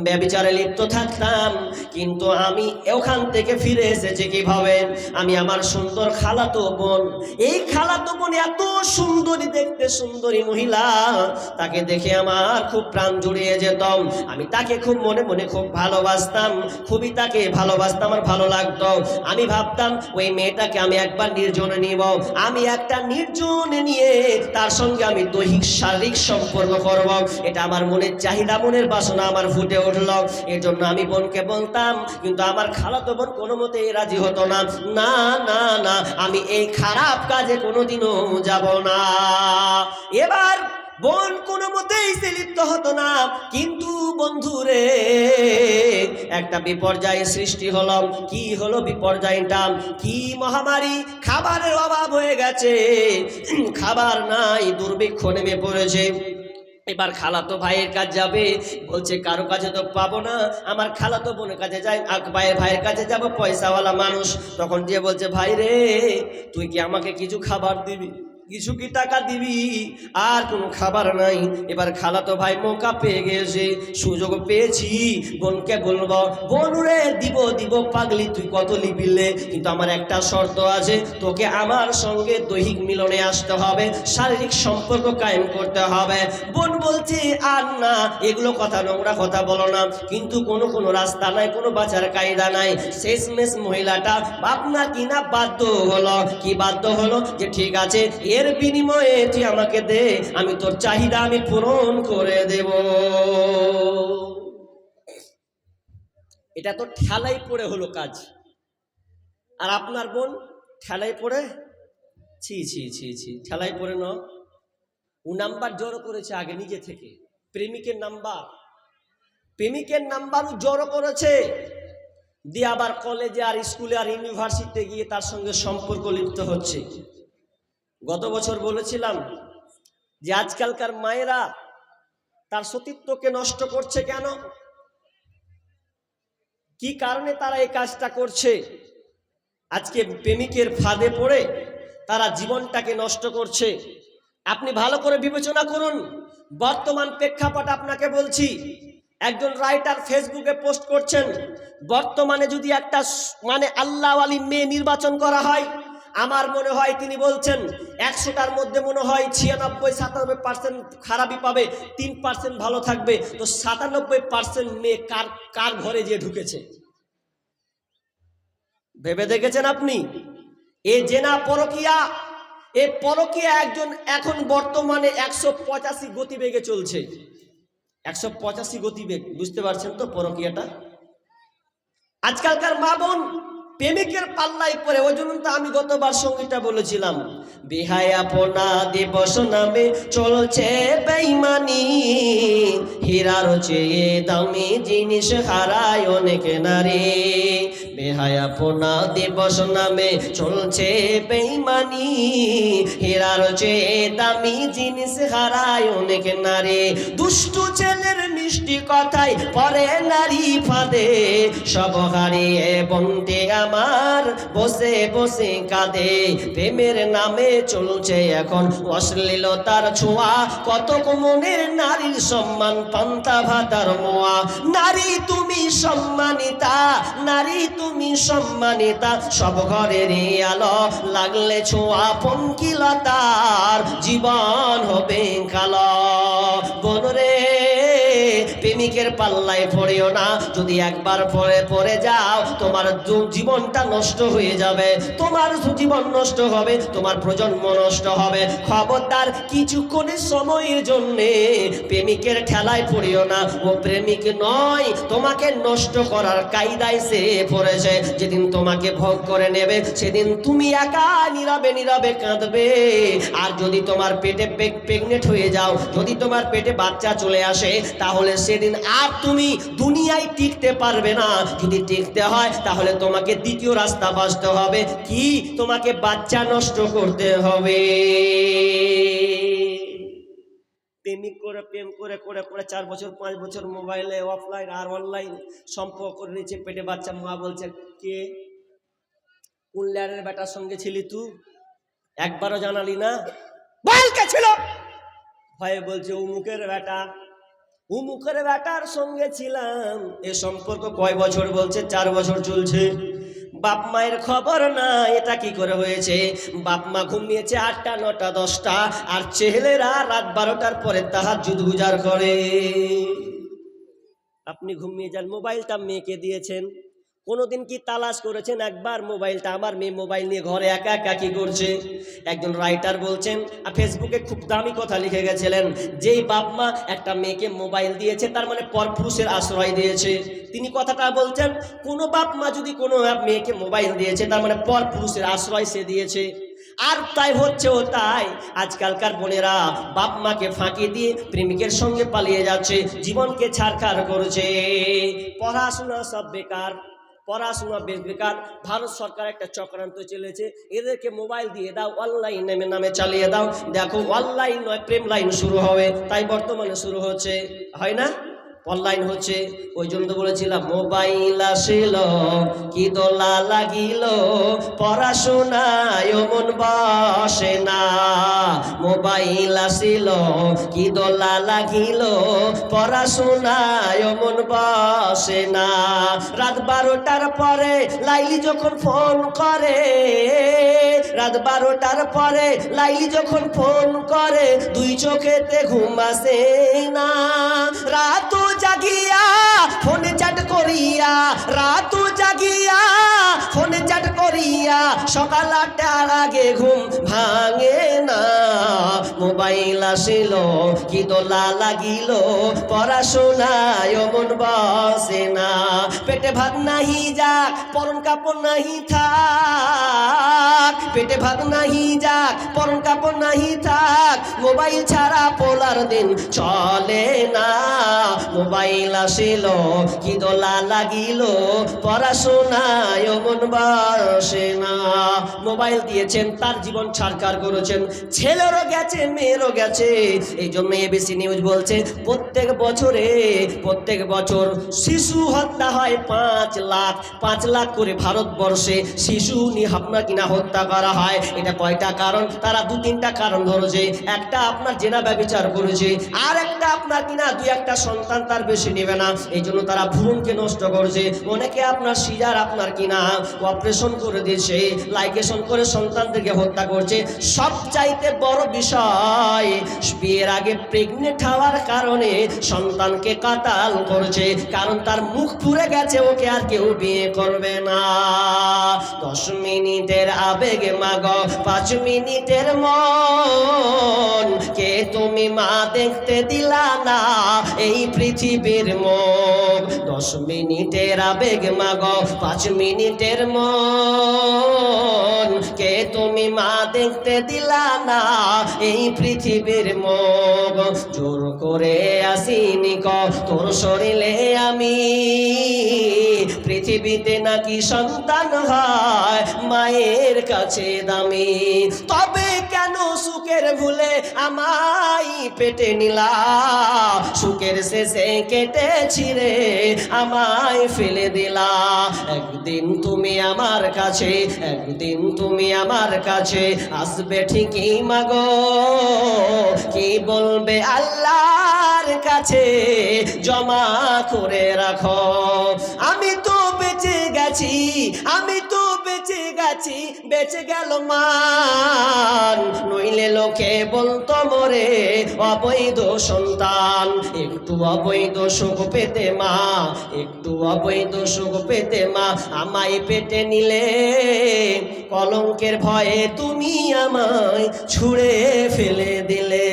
ব্যভিচারে লিপ্ত থাকতাম, কিন্তু আমি ওখান থেকে ফিরে এসেছি কিভাবে? আমি আমার সুন্দর খালাতো বোন, এই খালাতো বোন এত সুন্দরী, দেখতে সুন্দরী মহিলা, তাকে দেখে আমার খুব প্রাণ জুড়িয়ে যেত। আমি তাকে খুব মনে মনে খুব ভালোবাসতাম, খুবই তাকে ভালোবাসতাম, আমার ভালো লাগতো। আমি ভাবতাম ওই মেয়েটাকে আমি একবার নির্জনে নিব, আমি একটা নির্জনে নিয়ে তার সঙ্গে আমি দৈহিক শারীরিক সম্পর্ক করব। এটা আমার মনের চাহিদা, মনের বাসনা আমার ফুটে উঠল। এর জন্য আমি বোনকে বলতাম, কিন্তু আমার খালাতো বোন কোনো মতেই রাজি হতো না। না না না, আমি এই খারাপ কাজে কোনোদিনও যাব না। এবার বোন কোনো মতেই সে লিপ্ত হতো না, কিন্তু বন্ধুরে একটা বিপর্যয় সৃষ্টি হলো। কি হলো বিপর্যয়টা? কি মহামারী, খাবারের অভাব হয়ে গেছে, খাবার নাই, দুর্ভিক্ষ নেমে পড়েছে। এবার খালাতো ভাইয়ের কাছে যাবে, বলছে কারো কাছে তো পাবো না, আমার খালাতো বোনের কাছে যাই, ভাইয়ের কাছে যাব, পয়সাওয়ালা মানুষ। তখন যে বলছে, ভাই রে, তুই কি আমাকে কিছু খাবার দিবি, কিছু কি টাকা দিবি? আর কোনো খাবার নাই। এবার খালাতো ভাই মৌকা পেয়ে গেছে, সুযোগ পেয়েছি, বোনকে বলবো, বোন রে, দিব দিব পাগলি, তুই কত লিবিলে, কিন্তু আমার একটা শর্ত আছে, তোকে আমার সঙ্গে দৈহিক মিলনে আসতে হবে, শারীরিক সম্পর্ক কায়েম করতে হবে। বোন বলছে, আর না, এগুলো কথা, নোংরা কথা বলো না, কিন্তু কোনো রাস্তা নাই, কোনো বাঁচার কায়দা নাই। শেষমেশ মহিলাটা আপনার কিনা বাধ্য হলো। কি বাধ্য হলো? যে ঠিক আছে, এর বিনিময়ে তুই আমাকে দে, আমি তোর চাহিদা আমি পূরণ করে দেব। এটা তো ঠেলাই পড়ে হলো কাজ। আর আপনার বোন ঠেলাই পড়ে, ছি ছি ছি ছি, ঠেলাই পড়ে ন, ও নাম্বার জড়ো করেছে আগে নিজে থেকে, প্রেমিকের নাম্বার ও জড়ো করেছে, দিয়ে আবার কলেজে আর স্কুলে আর ইউনিভার্সিটিতে গিয়ে তার সঙ্গে সম্পর্ক লিপ্ত হচ্ছে। গত বছর বলেছিলাম যে আজকালকার মায়েরা তার সতীত্বকে নষ্ট করছে কেন, কি কারণে তারা এই কাজটা করছে। আজকে প্রেমিকের ফাঁদে পড়ে তারা জীবনটাকে নষ্ট করছে। আপনি ভালো করে বিবেচনা করুন, বর্তমান প্রেক্ষাপট আপনাকে বলছি। একজন রাইটার ফেসবুকে পোস্ট করছেন, বর্তমানে যদি একটা আল্লাহ ওয়ালি মেয়ে নির্বাচন করা হয়, আমার মনে হয় তিনি বলছেন 100টার মধ্যে মনে হয় 96-97% খারাপই পাবে, 3% ভালো থাকবে। তো 97% মেয়ে কার ঘরে যে ঢুকেছে ভেবে দেখেছেন আপনি? এ জেনা পরকিয়া, এ পরকিয়া একজন এখন বর্তমানে 185 গতিবেগে চলছে। 185 গতিবেগ, বুঝতে পারছেন তো পরকিয়াটা? আজকালকার মা বোন প্রেমিকের পাল্লায় পড়ে। ওই জন্য তো আমি গতবার সঙ্গীতটা বলেছিলাম, বিহায়াপনা দিবস নামে চলছে বেঈমানি, হীরার চেয়ে দামি জিনিস হারায় অনেক নারী। বেহায়াপনা দিবস নামে চলছে বেঈমানি, হীরার চেয়ে দামি জিনিস হারায় অনেক নারী। দুষ্টু ছেলের মিষ্টি কথায় পরে নারী ফাঁদে, সব হারিয়ে বন্টে আমার বসে বসে কাঁদে। প্রেমের নামে চলছে এখন অশ্লীলতার ছোঁয়া, কত মনের নারীর সম্মান পান্তা ভাতার মোয়া। নারী তুমি সম্মানিতা, নারী তুমি সম্মানিতা, সব ঘরের আলো লাগলে ছোঁয়া পঙ্কিলতার জীবন হবে কালো। বনরে প্রেমিকের পাল্লায় পড়িও না, যদি একবার পড়ে যাও তোমার জীবনটা নষ্ট হয়ে যাবে, তোমার জীবন নষ্ট হবে, তোমার প্রজন্ম নষ্ট হবে। খবরদার, কিছুক্ষণের সময়ের জন্যে প্রেমিকের ঠেলায় পড়িও না। ও প্রেমিক নয়, তোমাকে নষ্ট করার কায়দায় সে পড়েছে। যেদিন তোমাকে ভোগ করে নেবে সেদিন তুমি একা নীরবে নীরবে কাঁদবে। আর যদি তোমার পেটে প্রেগনেন্ট হয়ে যাও, যদি তোমার পেটে বাচ্চা চলে আসে, তাহলে সেদিন আর তুমি দুনিয়ায় টিকতে পারবে না। যদি টিকতে হয় তাহলে তোমাকে দ্বিতীয় রাস্তা বাঁচতে হবে। কি? তোমাকে বাচ্চা নষ্ট করতে হবে। প্রেমিক করে প্রেম করে করে করে 4 বছর 5 বছর মোবাইলে অফলাইন আর অনলাইন সম্পর্ক করে নিয়েছে, পেটে বাচ্চা। মা বলছে, কে কোন ল্যারের বেটার সঙ্গে ছিলি তুই? একবারও জানালি না? বলকে ছিল ভয়ে বলছে, উমুকের বেটা, উমুকের বেটার সঙ্গে ছিলাম। এ সম্পর্ক কয় বছর? বলছে 4 বছর চলছে। বাপ মায়ের খবর না, এটা কি করে হয়েছে? বাপ মা ঘুমিয়েছে 8টা 9টা 10টা, আর ছেলেরা রাত 12টার পরে তাহাজ্জুদ গুজার করে। আপনি ঘুমিয়ে যান, মোবাইলটা মেয়েকে দিয়েছেন। কোনোদিন কি তালাশ করেছেন একবার মোবাইলটা? আমার মেয়ে মোবাইল নিয়ে ঘরে একা একা কি করছে? একজন রাইটার বলছেন, ফেসবুকে খুব দামি কথা লিখে গেছিলেন, যেই বাপ মা একটা মেয়েকে মোবাইল দিয়েছে তার মানে পরপুরুষের আশ্রয় দিয়েছে। তিনি কথাটা বলছেন, কোনো বাপ মা যদি কোনো মেয়েকে মোবাইল দিয়েছে তার মানে পরপুরুষের আশ্রয় সে দিয়েছে। আর তাই হচ্ছে ও তাই আজকালকার বোনেরা বাপ মাকে ফাঁকি দিয়ে প্রেমিকের সঙ্গে পালিয়ে যাচ্ছে, জীবনকে ছাড়খাড় করছে। পড়াশোনা সব বেকার, পড়াশোনা বেকার। ভারত সরকার একটা চক্রান্ত চলেছে, এদেরকে মোবাইল দিয়ে দাও, অনলাইন নামে চালিয়ে দাও, দেখো অনলাইন নয় প্রেম লাইন শুরু হবে। তাই বর্তমানে শুরু হচ্ছে, হয় না? অনলাইন হচ্ছে। ওই জন্য তো বলেছিলাম, মোবাইল আসিল কি দোলা লাগিল, পড়াশোনায় মন বসে না। মোবাইল আসিল কি দোলা লাগিল, পড়াশোনায় মন বসে না। রাত 12টার পরে লাইলি যখন ফোন করে, রাত 12টার পরে লাইলি যখন ফোন করে, 2 চোখেতে ঘুম আসে না। রাত জাগিয়া ফোনে চ্যাট করিয়া, রাত জাগিয়া ফোনে চ্যাট করিয়া, সকাল 8টার আগে ঘুম ভাঙে না। মোবাইল আসিল কি দোলা লাগিল, পড়াশোনায় মন বসে না। পেটে ভাত নাহি যাক, পরন কাপড় নাহি থাক, পেটে ভাত নাহি যাক, পরন কাপড় নাহি থাক, মোবাইল ছাড়া পোলার দিন চলে না। মোবাইল আসিল কি দোলা লাগিল, পড়াশোনায় মন বসে না। মোবাইল দিয়েছেন, তার জীবন ছাড়খাড় করেছেন, ছেলেরও গেছে মেয়েরও গেছে। এই জন্য এবিসি নিউজ বলছে, প্রত্যেক বছর শিশু হত্যা হয় 5 লাখ করে ভারতবর্ষে শিশু আপনার কিনা হত্যা করা করা হয়। এটা কয়টা কারণ? তারা দু তিনটা কারণ ধরেছে। একটা আপনার জেনা ব্যভিচার করেছে, আর একটা আপনার কিনা দুই একটা সন্তান তার বেশি নেবে না, এই জন্য তারা ভ্রূণকে নষ্ট করছে। অনেকে আপনার সিজার আপনার কিনা অপারেশন করে দিয়েছে, লাইকেশন করে সন্তানদেরকে হত্যা করছে। সবচাইতে বড় বিষয়, বিয়ের আগে প্রেগনেন্ট হওয়ার কারণে সন্তানকে কাতাল করছে, কারণ তার মুখ পুড়ে গেছে, ওকে আর কেউ বিয়ে করবে না। 10 মিনিটের আবেগে মাগো 5 মিনিটের মন, কে তুমি মা দেখতে দিলা না এই পৃথিবীর মুখ। 10 মিনিটের আবেগ মাগো 5 মিনিটের মন, কে তুমি মা দেখতে দিলা না এই পৃথিবীর মুখ। জোর করে আসিনি ক তোর শরীরে আমি, পৃথিবীতে নাকি সন্তান হয় মায়ের কাছে দামি। তবে কেন সুখের ভুলে আমায় পেটে নিলা, সুখের শেষে কেটে ছিঁড়ে আমায় ফেলে দিলা। একদিন তুমি আমার কাছে, একদিন তুমি আমার কাছে আসবে ঠিকই মাগো, কি বলবে আল্লাহর কাছে জমা করে রাখো। আমি তো বেঁচে গেছি, আমি তো বেঁচে গেছি, বেঁচে গেল মান, নইলে লোকে বলতো মোরে অবৈধ সন্তান। একটু অবৈধ সুখ পেতে মা, একটু অবৈধ সুখ পেতে মা আমায় পেটে নিলে, কলঙ্কের ভয়ে তুমি আমায় ছুঁড়ে ফেলে দিলে।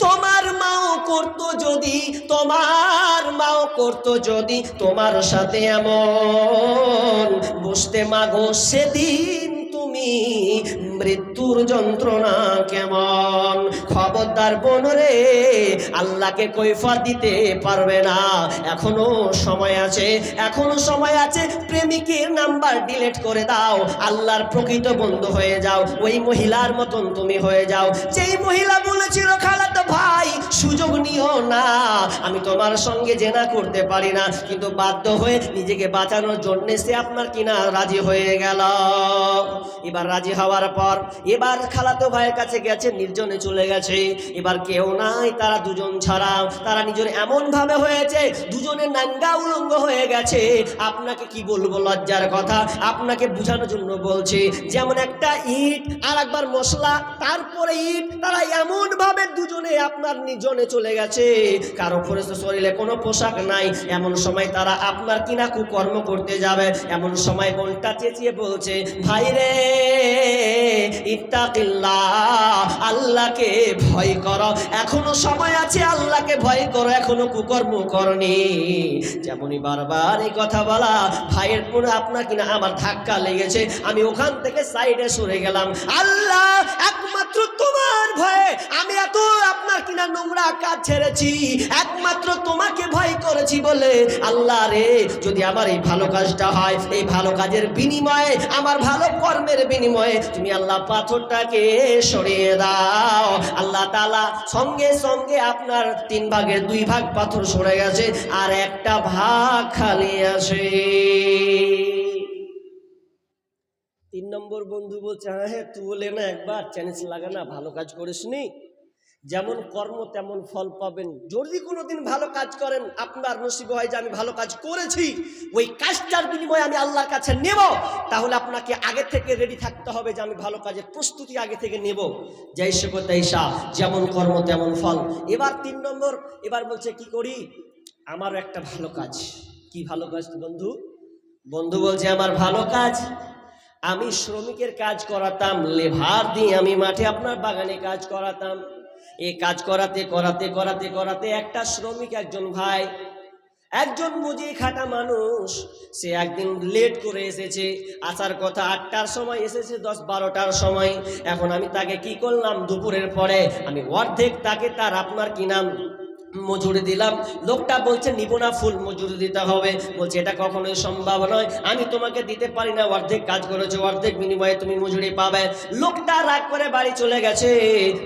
তোমার মাও করতো যদি, তোমার মাও করতো যদি তোমার সাথে এমন, বুঝতে মাগো সেদিন তুমি মৃত্যুর যন্ত্রণা কেমন। খবরদার বোন রে, আল্লাহকে কৈফিয়ত দিতে পারবে না, এখনো সময় আছে, এখনো সময় আছে। প্রেমিকের নাম্বার ডিলিট করে দাও, আল্লাহর প্রকৃত বন্ধু হয়ে যাও, ওই মহিলার মতন তুমি হয়ে যাও যেই মহিলা বলেছিল খালাতো ভাই সুযোগ নিও না, আমি তোমার সঙ্গে জেনা করতে পারি না, কিন্তু বাধ্য হয়ে নিজেকে বাঁচানোর জন্য সে আপনার কিনা রাজি হয়ে গেল। এবার রাজি হওয়ার পর এবার খালাতো ভাইয়ের কাছে গেছে, নির্জনে চলে গেছে, এবার কেউ নাই, তারা দুজন ছাড়া। তারা নিজের এমন ভাবে হয়েছে, দুজনে নাঙ্গা উলঙ্গ হয়ে গেছে। আপনাকে কি বলবো, লজ্জার কথা, আপনাকে বোঝানোর জন্য বলছি। যেমন একটা ইট আর একবার মশলা, তারপরে ইট, তারা এমন ভাবে দুজনে আপনার নির্জনে চলে গেছে, কারো পরে শরীরে কোনো পোশাক নাই। এমন সময় তারা আপনার কিনা কুকর্ম করতে যাবে, এমন সময় বোনটা চেঁচিয়ে বলছে, ভাই রে ইত্তাকিল্লাহ, আল্লাহকে ভয় করো, এখনো সময় আছে, আল্লাহকে ভয় করো, এখনো কুকর্ম করনি। যেমনই বারবার এই কথা বলা, ভাইয়ের পুরো আপনার কিনা আমার ধাক্কা লেগেছে, আমি ওখান থেকে সাইডে সরে গেলাম। আল্লাহ, একমাত্র তোমার ভয়ে আমি এত আপনার কিনা নোংরা কাজ ছেড়েছি, একমাত্র তোমাকে ভয় করেছি বলে। আল্লাহ রে, যদি আমার এই ভালো কাজটা হয়, এই ভালো কাজের বিনিময়ে, আমার ভালো কর্মের বিনিময়ে তুমি আল্লাহ পাথরটাকে সরিয়ে দাও। আল্লাহ তাআলা সঙ্গে সঙ্গে আপনার 3 ভাগের 2 ভাগ পাথর সরে গেছে, আর একটা ভাগ খালি আছে। 3 নম্বর বন্ধু বলছে, হ্যাঁ তুই বলে না একবার চ্যালেঞ্জ লাগা না, ভালো কাজ করিসনি, যেমন কর্ম তেমন ফল পাবেন। যদি কোনোদিন ভালো কাজ করেন, আপনার নসিব হয় যে আমি ভালো কাজ করেছি, ওই কাজটার বিনিময়ে আমি আল্লাহর কাছে নেব, তাহলে আপনাকে আগে থেকে রেডি থাকতে হবে যে আমি ভালো কাজের প্রস্তুতি আগে থেকে নেব। জৈসে কো তৈসা, যেমন কর্ম তেমন ফল। এবার 3 নম্বর, এবার বলছে কি করি, আমারও একটা ভালো কাজ। কি ভালো কাজ বন্ধু? বন্ধু বলছে, আমার ভালো কাজ, আমি শ্রমিকের কাজ করাতাম, লেবার দিয়ে আমি মাঠে আপনার বাগানে কাজ করাতাম। এই কাজ করাতে করাতে করাতে করাতে একটা শ্রমিক, একজন ভাই, একজন মজুরি খাটা মানুষ, সে একদিন লেট করে এসেছে, আসার কথা 8টার সময়, এসেছে 10-12টার সময়। এখন আমি তাকে কি করলাম, দুপুরের পরে আমি অর্ধেক তাকে তার আপনার কি নাম মজুরি দিলাম। লোকটা বলছে নিব না, ফুল মজুরি দিতে হবে। বলছে এটা কখনোই সম্ভব নয়, আমি তোমাকে দিতে পারি না, অর্ধেক কাজ করেছো, অর্ধেক বিনিময়ে তুমি মজুরি পাবে। লোকটা রাগ করে বাড়ি চলে গেছে।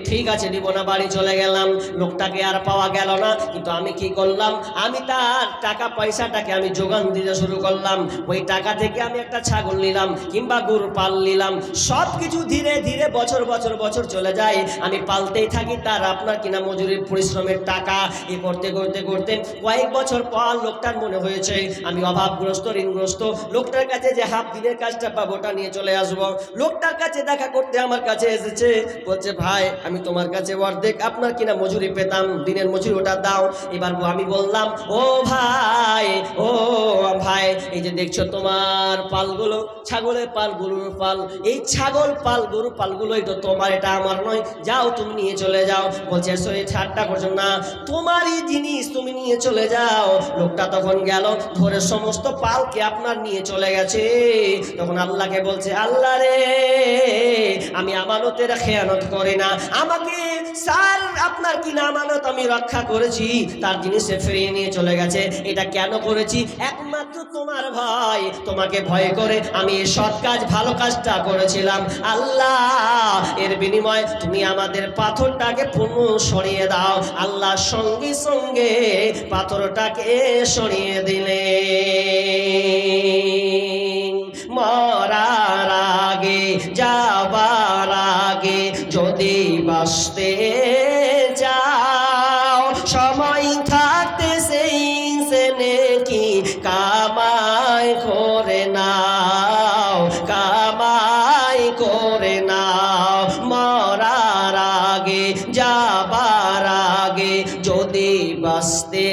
ঠিক আছে নিব না, বাড়ি চলে গেলাম। লোকটাকে আর পাওয়া গেল না, কিন্তু আমি কি করলাম, আমি তার টাকা পয়সাটাকে আমি যোগান দিতে শুরু করলাম। ওই টাকা থেকে আমি একটা ছাগল নিলাম কিংবা গরু পাল নিলাম। সব কিছু ধীরে ধীরে বছর বছর বছর চলে যায়, আমি পালতেই থাকি তার আপনার কিনা মজুরির পরিশ্রমের টাকা। এ করতে করতে করতে কয়েক বছর পর লোকটার মনে হয়েছে আমি অভাবগ্রস্ত, ঋণগ্রস্ত, লোকটার কাছে যে হাফ দিনের কাজটা পাবো ওটা নিয়ে চলে আসবো। লোকটার কাছে দেখা করতে আমার কাছে এসেছে, বলছে ভাই আমি তোমার কাছে অর্ধেক আপনার কিনা মজুরি পেতাম, দিনের মজুরি ওটা দাও। এবার আমি বললাম ও ভাই, ও ভাই, এই যে দেখছো তোমার পালগুলো, ছাগলের পাল, গরুর পাল, এই ছাগল পাল গরু পালগুলো এটা তোমার, এটা আমার নয়, যাও তুমি নিয়ে চলে যাও। বলছে সে ঠাট্টা করছো না, তোমারই জিনিস তুমি নিয়ে চলে যাও। লোকটা তখন গেল, ধরে সমস্ত পালকে আপনার নিয়ে চলে গেছে। তখন আল্লাহকে বলছে আল্লাহ রে, আমি আমানতের খেয়ানত করি না, আমাকে স্যার আপনার কিনা আমানত আমি রক্ষা করেছি, তার জিনিস সে ফিরিয়ে নিয়ে চলে গেছে। এটা কেন করেছি, একমাত্র তোমার ভয়, তোমাকে ভয় করে আমি এই সৎ কাজ ভালো কাজটা করেছিলাম। আল্লাহ এর বিনিময়ে তুমি আমাদের পাথরটাকে পুনঃ সরিয়ে দাও। আল্লাহ সঙ্গে সঙ্গে পাথরটাকে সরিয়ে দিলেন। মরার আগে, যাবার আগে যদি বাঁচতে চাও, সময় থাকতে সেই সে নেকি কামাই করে নাও, কামাই করে নাও। মরার আগে, যাবার আগে যদি বাঁচতে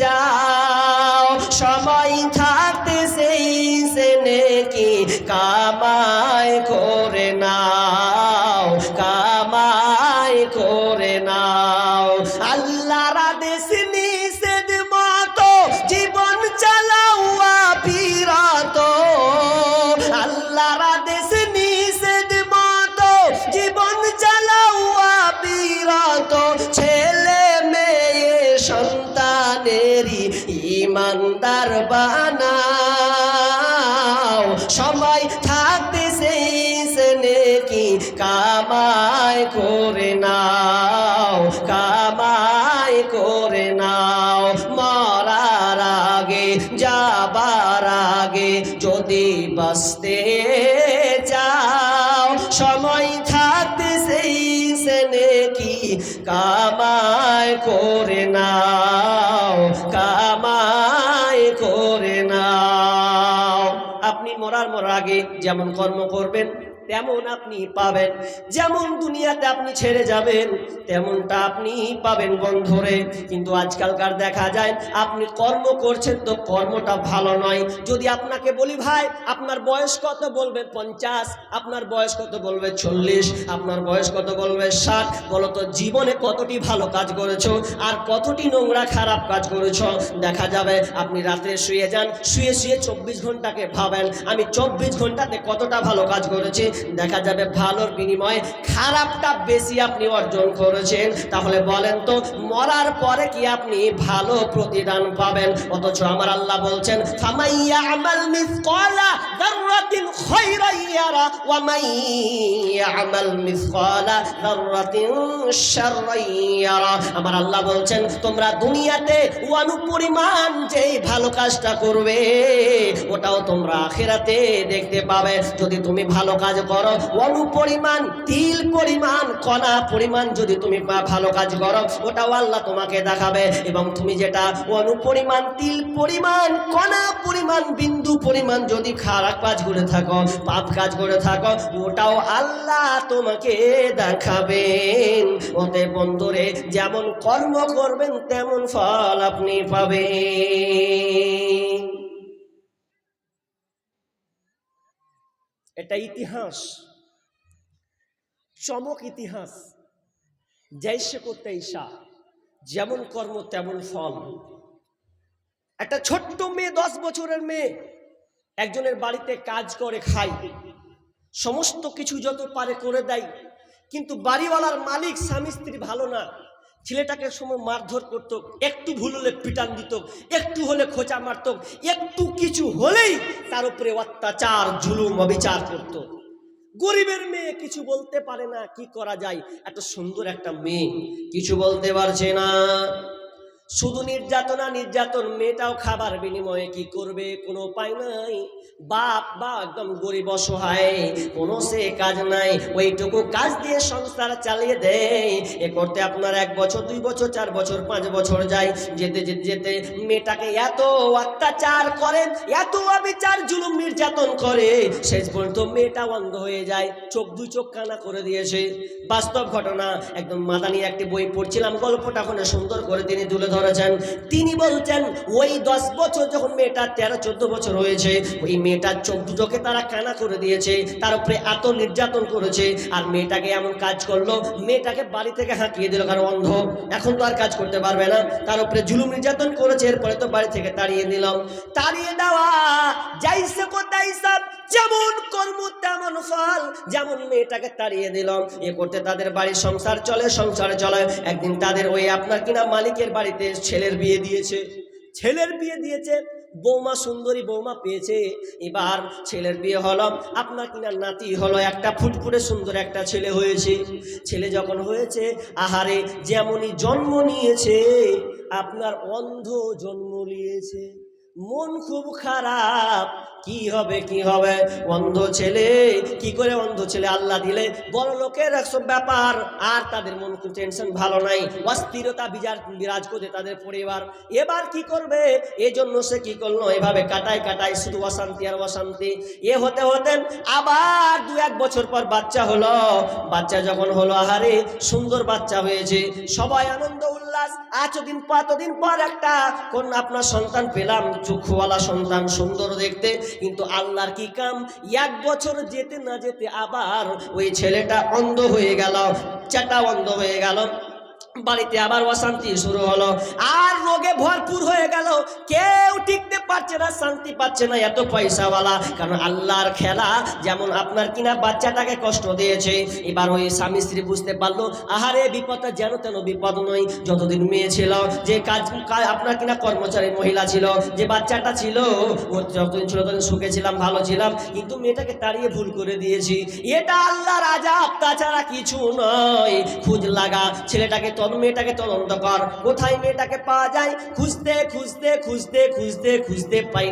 চাও, সময় থাকতে সেই সে নেকি কামাই করে নাও, কামাই করে নাও। আল্লাহর আদেশ নিষেধ মতো জীবন চালাও আবিরত, আল্লাহর আদেশ নিষেধ মতো জীবন চালাও আবিরত। ছেলে মেয়ে সন্তানেরই ইমানদার বানাও, সময় থাকতে সেই সে নেকি কামাই করে নাও, কামাই করে নাও। মরার আগে, যাবার আগে যদি বাঁচতে চাও, সময় থাকতে সেই সে নেকি কামাই করে নাও, কামাই করে নাও। আপনি মরার আগে যেমন কর্ম করবেন তেমন আপনি পাবেন, যেমন দুনিয়াতে আপনি ছেড়ে যাবেন তেমনটা আপনি পাবেন বন্ধুরে। কিন্তু আজকালকার দেখা যায় আপনি কর্ম করছেন তো কর্মটা ভালো নয়। যদি আপনাকে বলি ভাই আপনার বয়স কত, বলবে 50, আপনার বয়স কত বলবে 40, আপনার বয়স কত বলবে 60। বলো তো জীবনে কতটি ভালো কাজ করেছো আর কতটি নোংরা খারাপ কাজ করেছো। দেখা যাবে আপনি রাত্রে শুয়ে যান, শুয়ে শুয়ে 24 ঘন্টাকে ভাবেন আমি 24 ঘন্টাতে কতটা ভালো কাজ করেছি। দেখা যাবে ভালোর বিনিময়ে খারাপটা বেশি আপনি অর্জন করেছেন। তাহলে বলেন তো মরার পরে কি আপনি ভালো প্রতিদান পাবেন? অথচ আমার আল্লাহ বলছেন ফামাইয়া আমাল মিসকালা যাররাতিন খায়রান ইয়ারা ওয়া মাইয়া আমাল মিসকালা যাররাতিন শাররান ইয়ারা। আমার আল্লাহ বলছেন তোমরা দুনিয়াতে অনুপরিমাণ যেই ভালো কাজটা করবে ওটাও তোমরা আখিরাতে দেখতে পাবে। যদি তুমি ভালো কাজ করো, অনুপরিমাণ তিল পরিমাণ কণা পরিমাণ যদি তুমি ভালো কাজ করো ওটাও আল্লাহ তোমাকে দেখাবে। এবং তুমি যেটা অনুপরিমাণ তিল পরিমাণ কণা পরিমাণ বিন্দু পরিমাণ যদি খারাপ কাজ করে থাকো, পাপ কাজ করে থাকো, ওটাও আল্লাহ তোমাকে দেখাবেন। ওতে বন্ধুরে যেমন কর্ম করবেন তেমন ফল আপনি পাবেন। এটা ইতিহাস, চমক ইতিহাস। জৈসে কো তৈসা, যেমন কর্ম তেমন ফল। একটা ছোট্ট মেয়ে, 10 বছরের মেয়ে, একজনের বাড়িতে কাজ করে খায়, সমস্ত কিছু যত পারে করে দেয়, কিন্তু বাড়িওয়ালার মালিক স্বামী স্ত্রী ভালো না। ছেলেটাকে সময় মারধর করত, একটু ভুল হলে পিটান দিত, একটু হলে খোঁচা মারত, একটু কিছু হলেই তার উপরে অত্যাচার জুলুম অবিচার করত। গরিবের মেয়ে কিছু বলতে পারে না, কি করা যায়? এত সুন্দর একটা মেয়ে কিছু বলতে পারছে না, শুধু নির্যাতনা নির্যাতন। মেয়েটাও খাবার বিনিময়ে কি করবে, কোনো উপায় নাই। বাপ বা একদম গরিব অসহায়, কোনো সে কাজ নাই, ওইটুকু কাজ দিয়ে সংসার চালিয়ে দেয়। এ করতে আপনার 1 বছর 2 বছর 4 বছর 5 বছর যায়, যেতে যেতে যেতে মেয়েটাকে এত অত্যাচার করে, এত অবিচার জুলুম নির্যাতন করে, শেষ পর্যন্ত মেয়েটা অন্ধ হয়ে যায়, চোখ 2 চোখ কানা করে দিয়েছে। বাস্তব ঘটনা, একদম মাদানির একটি বই পড়ছিলাম, গল্পটা ওখানে সুন্দর করে তিনি তুলে ধরেছেন। তিনি বলছেন ওই 10 বছর যখন মেয়েটা 13-14 বছর হয়েছে, ওই মেয়েটার চোখ দুটোকে তারা কানা করে দিয়েছে, তার উপরে এত নির্যাতন করেছে। আর মেয়েটাকে এমন কাজ করলো, মেয়েটাকে বাড়ি থেকে হাঁকিয়ে দিল, কারণ অন্ধ, এখন তো আর কাজ করতে পারবে না। তার উপরে জুলুম নির্যাতন করেছে, এরপরে তো বাড়ি থেকে তাড়িয়ে দিলাম। তাড়িয়ে দেওয়া যাইছে কোথায় সব, যেমন কর্ম তেমন ফল। যেমন মেয়েটাকে তাড়িয়ে দিলাম, এ করতে তাদের বাড়ির সংসার চলে, সংসারে চলে। একদিন তাদের ওই আপনার কিনা মালিকের বাড়িতে ছেলের বিয়ে দিয়েছে, ছেলের বিয়ে দিয়েছে, বৌমা সুন্দরী বৌমা পেয়েছে। এবার ছেলের বিয়ে হলো, আপনার কিনা নাতি হলো, একটা ফুটফুটে সুন্দর একটা ছেলে হয়েছে। ছেলে যখন হয়েছে, আহারে যেমনই জন্ম নিয়েছে, আপনার অন্ধ জন্ম নিয়েছে। মন খুব খারাপ, কি হবে কি হবে, অন্ধ ছেলে, কি করে অন্ধ ছেলে আল্লাহ দিলে, বড় লোকের একসব ব্যাপার। আর তাদের মন খুব টেনশন ভালো নাই, অস্থিরতা বিরাজ করতে তাদের পরিবার। এবার কি করবে, এজন্য সে কি করলো, এভাবে কাটায় কাটায় শুধু অশান্তি আর অশান্তি। এ হতে হতে আবার 2-1 বছর পর বাচ্চা হলো। বাচ্চা যখন হলো, আহারে সুন্দর বাচ্চা হয়েছে, সবাই আনন্দ উল্লাস। এতদিন পর একটা কোন আপনার সন্তান পেলাম, চক্ষুওয়ালা সন্তান, সুন্দর দেখতে। কিন্তু আল্লাহর কি কাম, 1 বছর যেতে না যেতে আবার ওই ছেলেটা অন্ধ হয়ে গেল, চাটা অন্ধ হয়ে গেল। বাড়িতে আবার অশান্তি শুরু হলো, আর রোগে ভরপুর হয়ে গেল, কেউ টিকতে পারছে না, শান্তি পাচ্ছে না, এত পয়সাওয়ালা। কারণ আল্লাহর খেলা, যেমন আপনার কিনা বাচ্চাটাকে কষ্ট দিয়েছে। এবার ওই স্বামী স্ত্রী বুঝতে পারলো, আহারে বিপদটা যেন তেন বিপদ নয়। যতদিন মেয়ে ছিল, যে কাজ আপনার কিনা কর্মচারী মহিলা ছিল, যে বাচ্চাটা ছিল, ও যতদিন ছিল ততদিন সুখে ছিলাম, ভালো ছিলাম, কিন্তু মেয়েটাকে তাড়িয়ে ভুল করে দিয়েছি। এটা আল্লাহর আযাব, তাছাড়া কিছু নয়। খোঁজ লাগা, ছেলেটাকে মেয়েটাকে তদন্ত কর, কোথায় মেয়েটাকে পাওয়া যায়। খুঁজতে খুঁজতে খুঁজতে খুঁজতে খুঁজতে পাই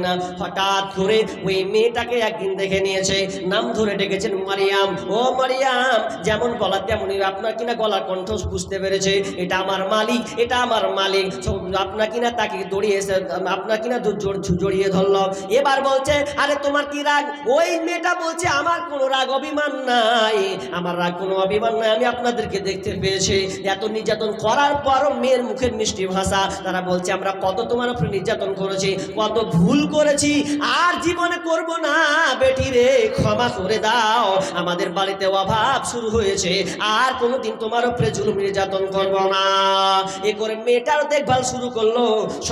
না। হঠাৎ করে ওই মেয়েটাকে একদিন দেখে নিয়েছে, নাম ধরে ডেকেছেন মারিয়াম। ও মারিয়াম, যেমন বলা তেমনই আপনার কিনা গলার কণ্ঠ বুঝতে পেরেছে, এটা আমার মালিক, এটা আমার মালিক। আপনার কিনা তাকে দৌড়িয়েছে, আপনার কিনা জড়িয়ে ধরলো। এবার বলছে, আরে তোমার কি রাগ? ওই মেয়েটা বলছে, আমার কোনো রাগ অভিমান নাই, আমার রাগ কোনো অভিমান নাই, আমি আপনাদেরকে দেখতে পেয়েছি। এত নির্যাতন করার পরও মেয়ের মুখের মিষ্টি ভাষা, তারা বলছে আমরা কত তোমার উপরে নির্যাতন করেছি, কত ভুল করেছি, আর জীবনে করব না, বেটি রে ক্ষমা করে দাও, আমাদের বাড়িতে অভাব শুরু হয়েছে, আর কোনোদিন তোমার উপরে জুলুম নির্যাতন করব না। এ করে মেয়েটার দেখভাল শুরু করলো।